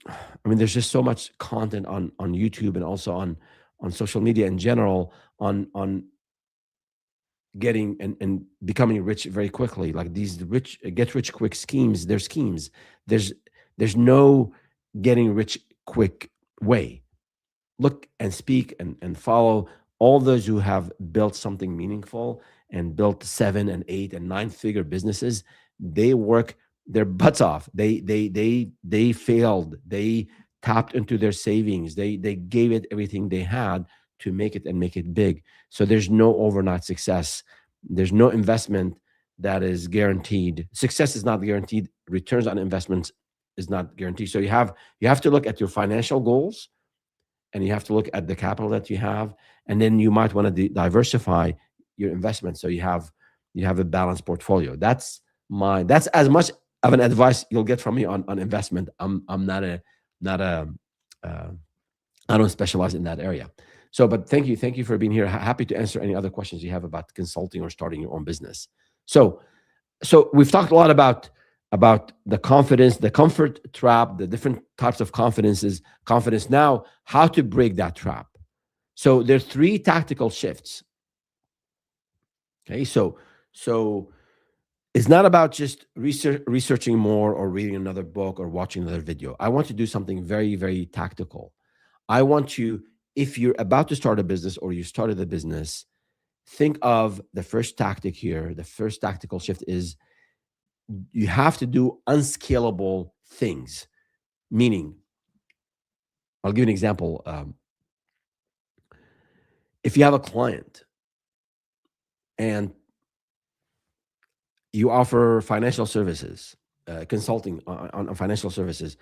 I mean, there's just so much content on YouTube and also on social media in general on getting and becoming rich very quickly. Like these rich get rich quick schemes. They're schemes. There's there's no getting rich quick way. Look and speak and follow all those who have built something meaningful and built 7 and 8 and 9 figure businesses. They work their butts off. They failed. They tapped into their savings. They gave it everything they had to make it and make it big. So there's no overnight success. There's no investment that is guaranteed. Success is not guaranteed. Returns on investments is not guaranteed. So you have to look at your financial goals, and you have to look at the capital that you have, and then you might want to diversify your investments so you have a balanced portfolio. That's as much of an advice you'll get from me on investment. I'm not a uh, I don't specialize in that area. So, but thank you for being here. Happy to answer any other questions you have about consulting or starting your own business. So, so we've talked a lot about the confidence, the comfort trap, the different types of confidence. Now, how to break that trap. So there's three tactical shifts. Okay, so it's not about just researching more or reading another book or watching another video. I want to do something very tactical. I want you, if you're about to start a business or you started a business, think of the first tactic here. The first tactical shift is you have to do unscalable things. Meaning, I'll give you an example. If you have a client and you offer financial services, consulting on financial services,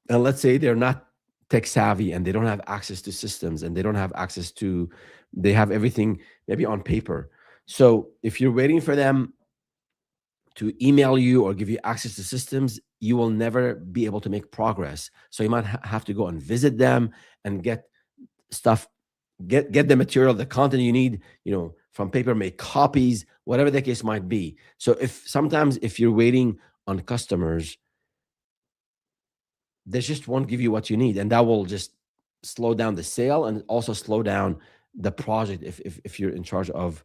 and let's say they're not tech savvy and they don't have access to systems and they don't have access to, they have everything maybe on paper. So if you're waiting for them to email you or give you access to systems, you will never be able to make progress. So you might have to go and visit them and get stuff, get the material, the content you need, from paper, make copies, whatever the case might be. So if you're waiting on customers, they just won't give you what you need, and that will just slow down the sale and also slow down the project if you're in charge of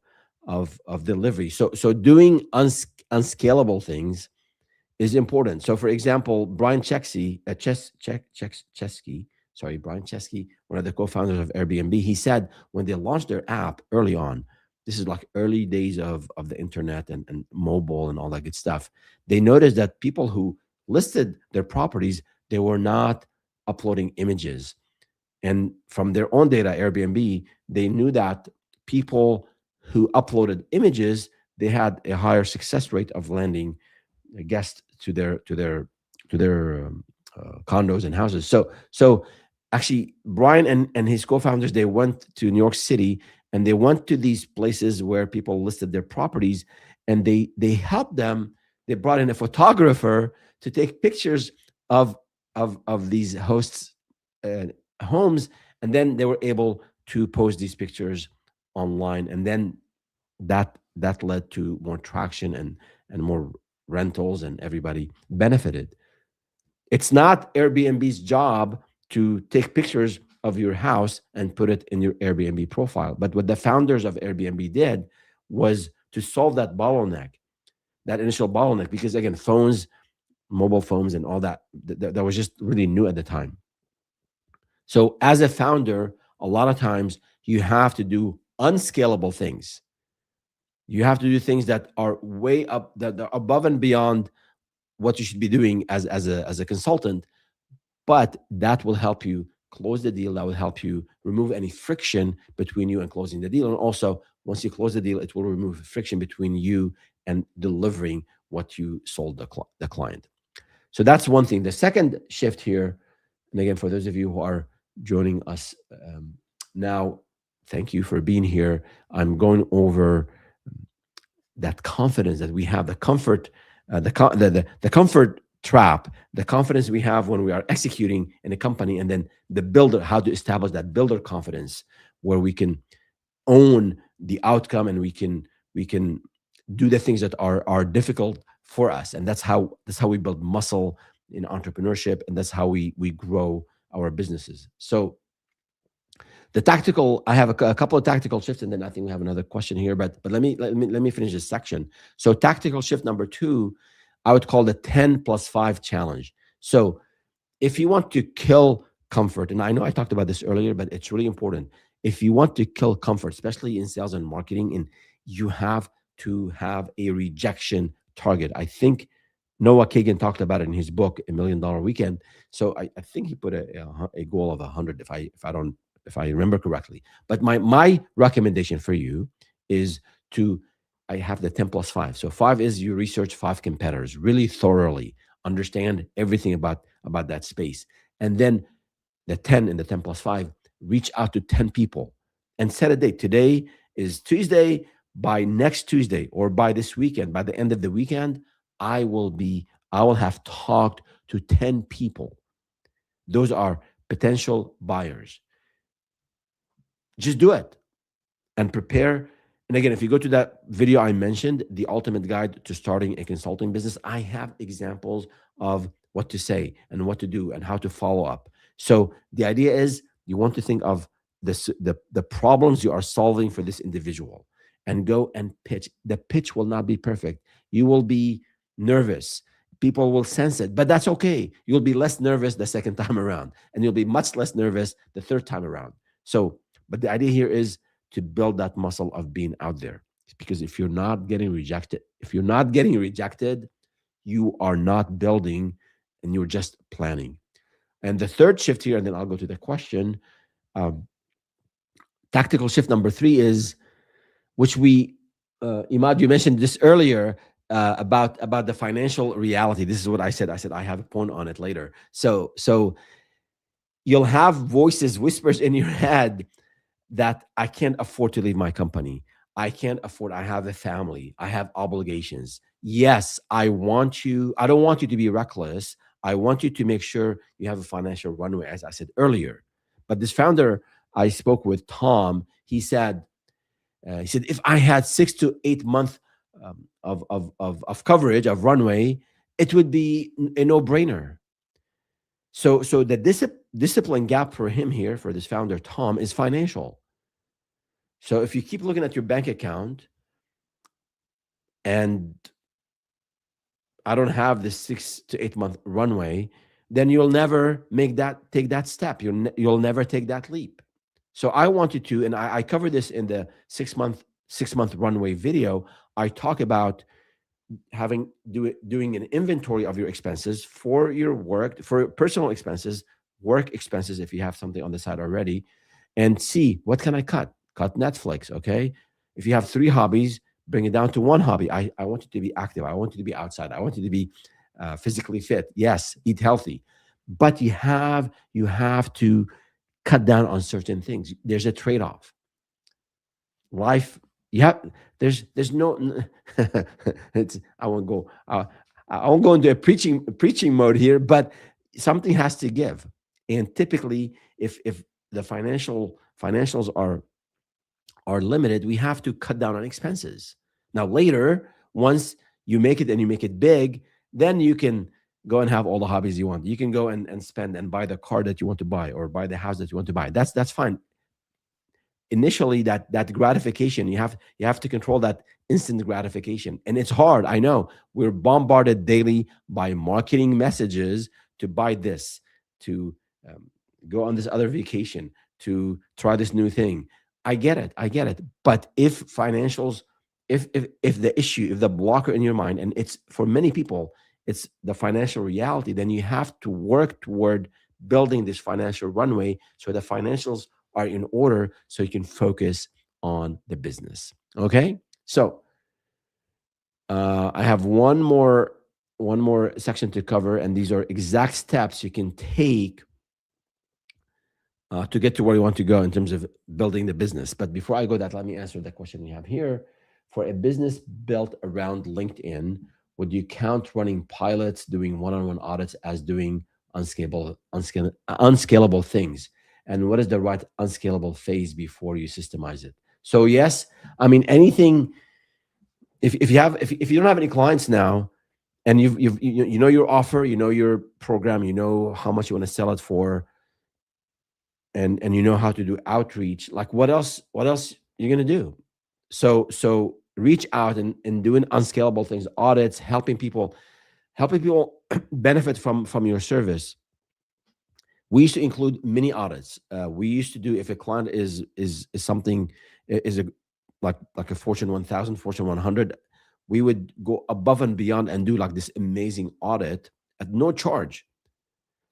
delivery. So doing unscalable things is important. So, for example, Brian Chesky, Chesky, sorry, Brian Chesky, one of the co-founders of Airbnb, he said when they launched their app early on, this is like early days of the internet and mobile and all that good stuff. They noticed that people who listed their properties, they were not uploading images. And from their own data, Airbnb, they knew that people who uploaded images, they had a higher success rate of landing guests to their condos and houses. So actually, Brian and his co-founders, they went to New York City and they went to these places where people listed their properties, and they helped them. They brought in a photographer to take pictures of of these hosts' uh, homes, and then they were able to post these pictures online, and then that led to more traction and more rentals, and everybody benefited. It's not Airbnb's job to take pictures of your house and put it in your Airbnb profile. But what the founders of Airbnb did was to solve that bottleneck, that initial bottleneck, because again, phones, mobile phones, and all that was just really new at the time. So as a founder, a lot of times you have to do unscalable things. You have to do things that are way up, that are above and beyond what you should be doing as a consultant, but that will help you close the deal. That will help you remove any friction between you and closing the deal. And also, once you close the deal, it will remove friction between you and delivering what you sold the client. So that's one thing. The second shift here, and again, for those of you who are joining us now, thank you for being here. I'm going over that confidence that we have, the comfort, the comfort trap, the confidence we have when we are executing in a company, and then the builder, how to establish that builder confidence, where we can own the outcome and we can do the things that are difficult for us, and that's how we build muscle in entrepreneurship, and that's how we grow our businesses. So the tactical, I have a couple of tactical shifts, and then I think we have another question here, but let me finish this section. So tactical shift number 2, I would call the 10+5 challenge. So if you want to kill comfort, and I know I talked about this earlier, but it's really important. If you want to kill comfort, especially in sales and marketing, and you have to have a rejection target. I think Noah Kagan talked about it in his book, $1 Million Weekend. So I think he put a goal of 100, if I remember correctly. But my recommendation for you is to, I have the 10+5. So 5 is you research 5 competitors really thoroughly, understand everything about that space. And then the 10 and the 10+5, reach out to 10 people and set a date. Today is Tuesday. By next Tuesday or by this weekend, by the end of the weekend, I will have talked to 10 people. Those are potential buyers. Just do it and prepare. And again, if you go to that video I mentioned, the ultimate guide to starting a consulting business, I have examples of what to say and what to do and how to follow up. So the idea is, you want to think of the problems you are solving for this individual, and go and pitch. The pitch will not be perfect. You will be nervous. People will sense it, but that's okay. You'll be less nervous the second time around, and you'll be much less nervous the third time around. So, but the idea here is to build that muscle of being out there. Because if you're not getting rejected, you are not building, and you're just planning. And the third shift here, and then I'll go to the question. Um, Tactical shift number 3 is, which Imad, you mentioned this earlier, about the financial reality. This is what I said. I said I have a point on it later. So you'll have voices, whispers in your head that I can't afford to leave my company. I can't afford. I have a family. I have obligations. Yes, I don't want you to be reckless. I want you to make sure you have a financial runway, as I said earlier. But this founder I spoke with, Tom, he said, if I had 6 to 8 months of coverage, of runway, it would be a no-brainer. So the discipline gap for him here, for this founder, Tom, is financial. So if you keep looking at your bank account and I don't have this 6 to 8 month runway, then you'll never take that step. You'll never take that leap. So I wanted to, and I cover this in the 6 month runway video. I talk about doing an inventory of your expenses for your work, for personal expenses, work expenses, if you have something on the side already, and see, what can I cut? Cut Netflix, okay? If you have 3 hobbies, bring it down to 1 hobby. I want you to be active. I want you to be outside. I want you to be physically fit. Yes, eat healthy. But you have to cut down on certain things. There's a trade-off. Life, you have there's no it's I won't go into a preaching mode here, but something has to give. And typically, if the financials are limited, we have to cut down on expenses. Now later, once you make it and you make it big, then you can go and have all the hobbies you want. You can go and spend and buy the car that you want to buy, or buy the house that you want to buy. That's fine. Initially, that gratification, you have to control that instant gratification. And it's hard. I know we're bombarded daily by marketing messages to buy this, to go on this other vacation, to try this new thing. I get it. But if financials, if the issue, if the blocker in your mind, and it's for many people, it's the financial reality, then you have to work toward building this financial runway so the financials are in order so you can focus on the business. Okay, so I have one more section to cover, and these are exact steps you can take to get to where you want to go in terms of building the business. But before I go that, let me answer the question you have here. For a business built around LinkedIn, would you count running pilots, doing one-on-one audits as doing unscalable things? And what is the right unscalable phase before you systemize it? So yes, I mean anything. If you don't have any clients now, and you know your offer, you know your program, you know how much you want to sell it for, and you know how to do outreach, like what else you're going to do? So reach out and doing unscalable things, audits, helping people benefit from your service. We used to include mini audits. We used to do, if a client is something, is a like a Fortune 1000, Fortune 100, we would go above and beyond and do like this amazing audit at no charge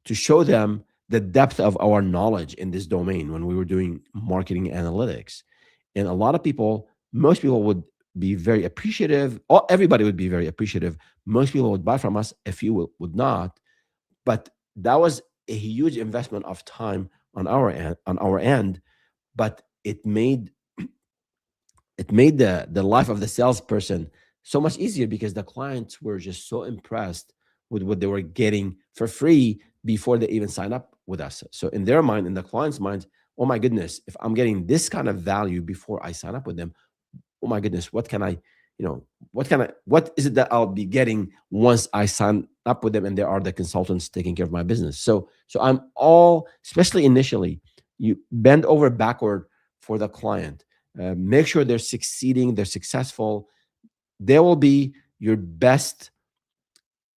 to show them the depth of our knowledge in this domain when we were doing marketing analytics. And a lot of people, most people would be very appreciative, or everybody would be very appreciative. Most people would buy from us, a few would not. But that was a huge investment of time on our end, but it made the life of the salesperson so much easier because the clients were just so impressed with what they were getting for free before they even sign up with us. So in their mind, in the client's mind, oh my goodness, if I'm getting this kind of value before I sign up with them, oh my goodness, what can I, what is it that I'll be getting once I sign up with them and they are the consultants taking care of my business? So I'm all, especially initially, you bend over backward for the client. Make sure they're succeeding, they're successful. They will be your best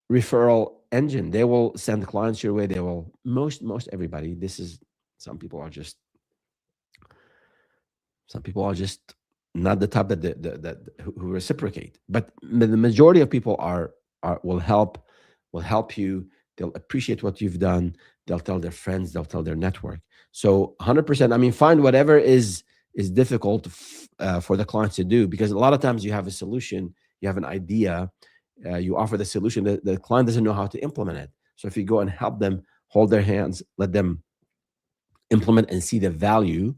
referral engine. They will send clients your way. They will, most everybody. This is, some people are just some people are just not the type who reciprocate. But the majority of people are will help you. They'll appreciate what you've done. They'll tell their friends. They'll tell their network. So 100%. I mean, find whatever is difficult for the clients to do, because a lot of times you have a solution, you have an idea, you offer the solution. The client doesn't know how to implement it. So if you go and help them, hold their hands, let them implement and see the value,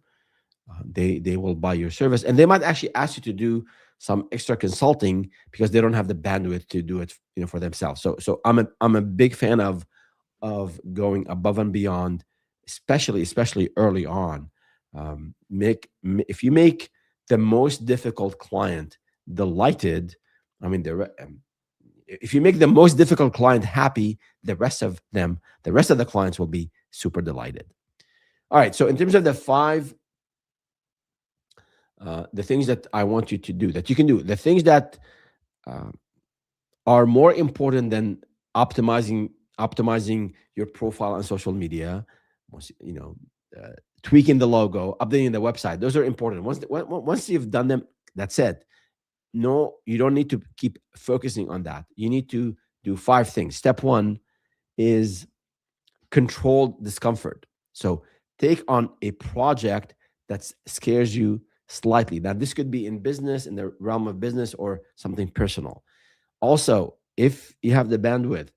they will buy your service, and they might actually ask you to do some extra consulting because they don't have the bandwidth to do it, for themselves. So I'm a big fan of going above and beyond, especially early on. If you make the most difficult client delighted, I mean, if you make the most difficult client happy, the rest of the clients will be super delighted. All right. So in terms of the things that I want you to do, that you can do, the things that uh, are more important than optimizing your profile on social media, once uh, tweaking the logo, updating the website. Those are important. Once you've done them, that's it. No, you don't need to keep focusing on that. You need to do 5 things. Step one is controlled discomfort. So take on a project that scares you slightly. Now, this could be in business, in the realm of business, or something personal. Also, if you have the bandwidth,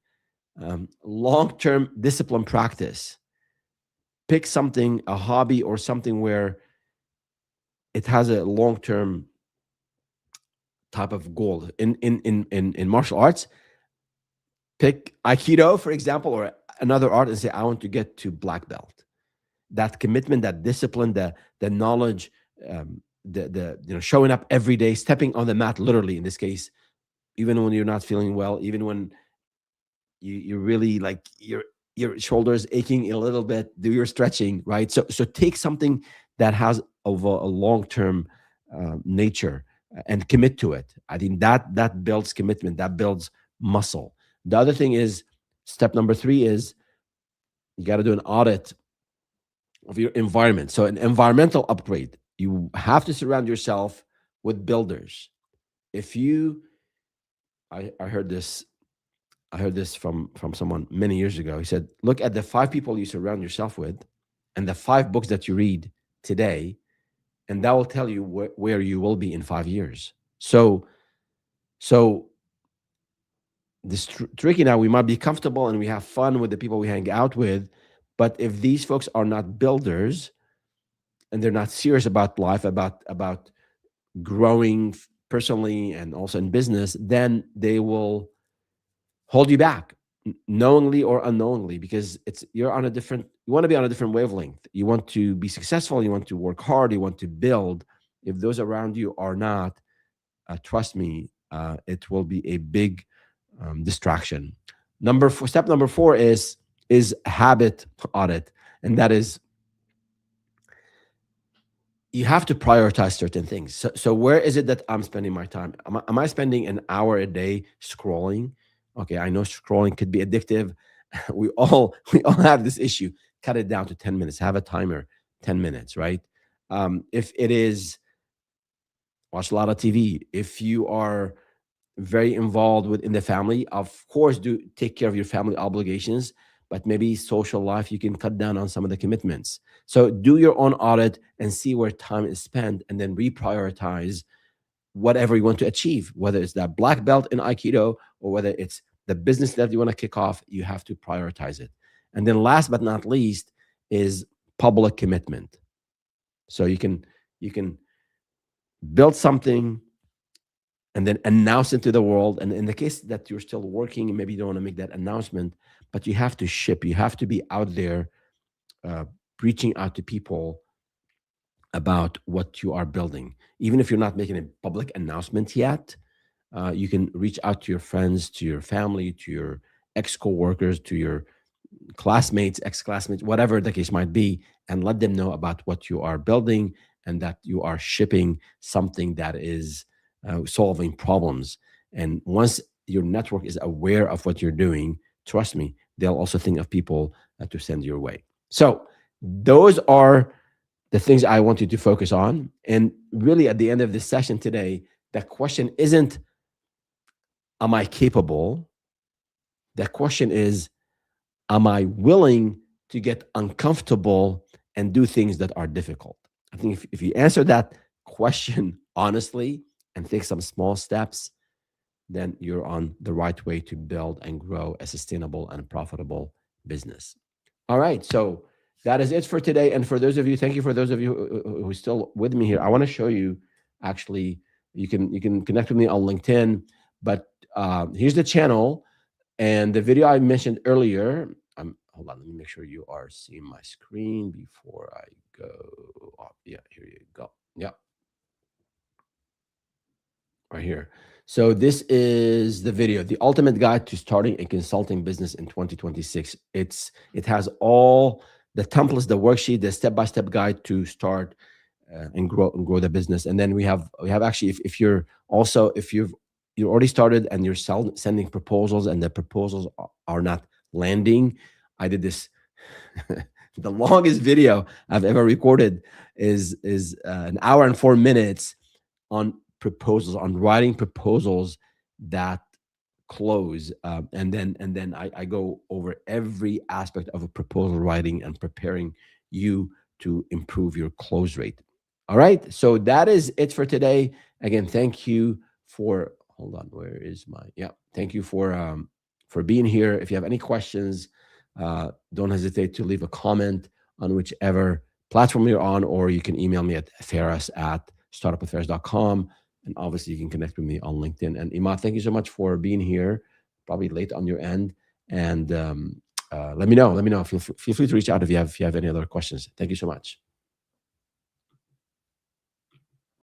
long-term discipline practice. Pick something, a hobby or something where it has a long-term type of goal. In martial arts, pick Aikido, for example, or another art, and say, I want to get to black belt. That commitment, that discipline, the knowledge, the showing up every day, stepping on the mat, literally in this case, even when you're not feeling well, even when you really like your shoulders aching a little bit, do your stretching, right? So take something that has of a long-term nature, and commit to it. I think that builds commitment, that builds muscle. The other thing is, step number 3 is, you got to do an audit of your environment. So an environmental upgrade. You have to surround yourself with builders. If you I heard this I heard this from someone many years ago. He said, "Look at the 5 people you surround yourself with, and the 5 books that you read today, and that will tell you where you will be in 5 years." So this tricky now. We might be comfortable and we have fun with the people we hang out with, but if these folks are not builders and they're not serious about life, about growing personally and also in business, then they will hold you back, knowingly or unknowingly, because you're on a different, you want to be on a different wavelength. You want to be successful, you want to work hard, you want to build. If those around you are not, trust me, it will be a big distraction. Step number 4 is habit audit, and that is, you have to prioritize certain things. So where is it that I'm spending my time? Am I spending an hour a day scrolling? Okay, I know scrolling could be addictive. We all have this issue. Cut it down to 10 minutes. Have a timer, 10 minutes, right? If it is, watch a lot of TV. If you are very involved within the family, of course, do take care of your family obligations, but maybe social life, you can cut down on some of the commitments. So do your own audit and see where time is spent, and then reprioritize whatever you want to achieve, whether it's that black belt in Aikido or whether it's the business that you want to kick off. You have to prioritize it. And then last but not least is public commitment. So you can build something and then announce it to the world. And in the case that you're still working, maybe you don't want to make that announcement, but you have to ship. You have to be out there, uh, reaching out to people about what you are building. Even if you're not making a public announcement yet, you can reach out to your friends, to your family, to your ex coworkers, to your classmates, ex classmates, whatever the case might be, and let them know about what you are building and that you are shipping something that is solving problems. And once your network is aware of what you're doing, trust me, they'll also think of people to send your way. So, those are the things I want you to focus on. And really, at the end of this session today, the question isn't, am I capable? The question is, am I willing to get uncomfortable and do things that are difficult? I think if you answer that question honestly and take some small steps, then you're on the right way to build and grow a sustainable and profitable business. All right. So that is it for today. And for those of you, thank you for those of you who are still with me here. I want to show you, actually, you can connect with me on LinkedIn, but here's the channel and the video I mentioned earlier. Hold on, let me make sure you are seeing my screen before I go off. Yeah, here you go. Yeah, right here. So this is the video, the ultimate guide to starting a consulting business in 2026. It has all the templates, the worksheet, the step-by-step guide to start and grow the business. And then we have actually, if you're also, if you already started and you're sending proposals and the proposals are not landing, I did this. The longest video I've ever recorded is an hour and 4 minutes on proposals, on writing proposals that close, and then I go over every aspect of a proposal writing and preparing you to improve your close rate. All right, so that is it for today. Again, thank you for, hold on, where is my, yeah, thank you for being here. If you have any questions, don't hesitate to leave a comment on whichever platform you're on, or you can email me at ferris@startupaffairs.com. And obviously, you can connect with me on LinkedIn. And Imad, thank you so much for being here, probably late on your end. And let me know. Feel free to reach out if you have any other questions. Thank you so much.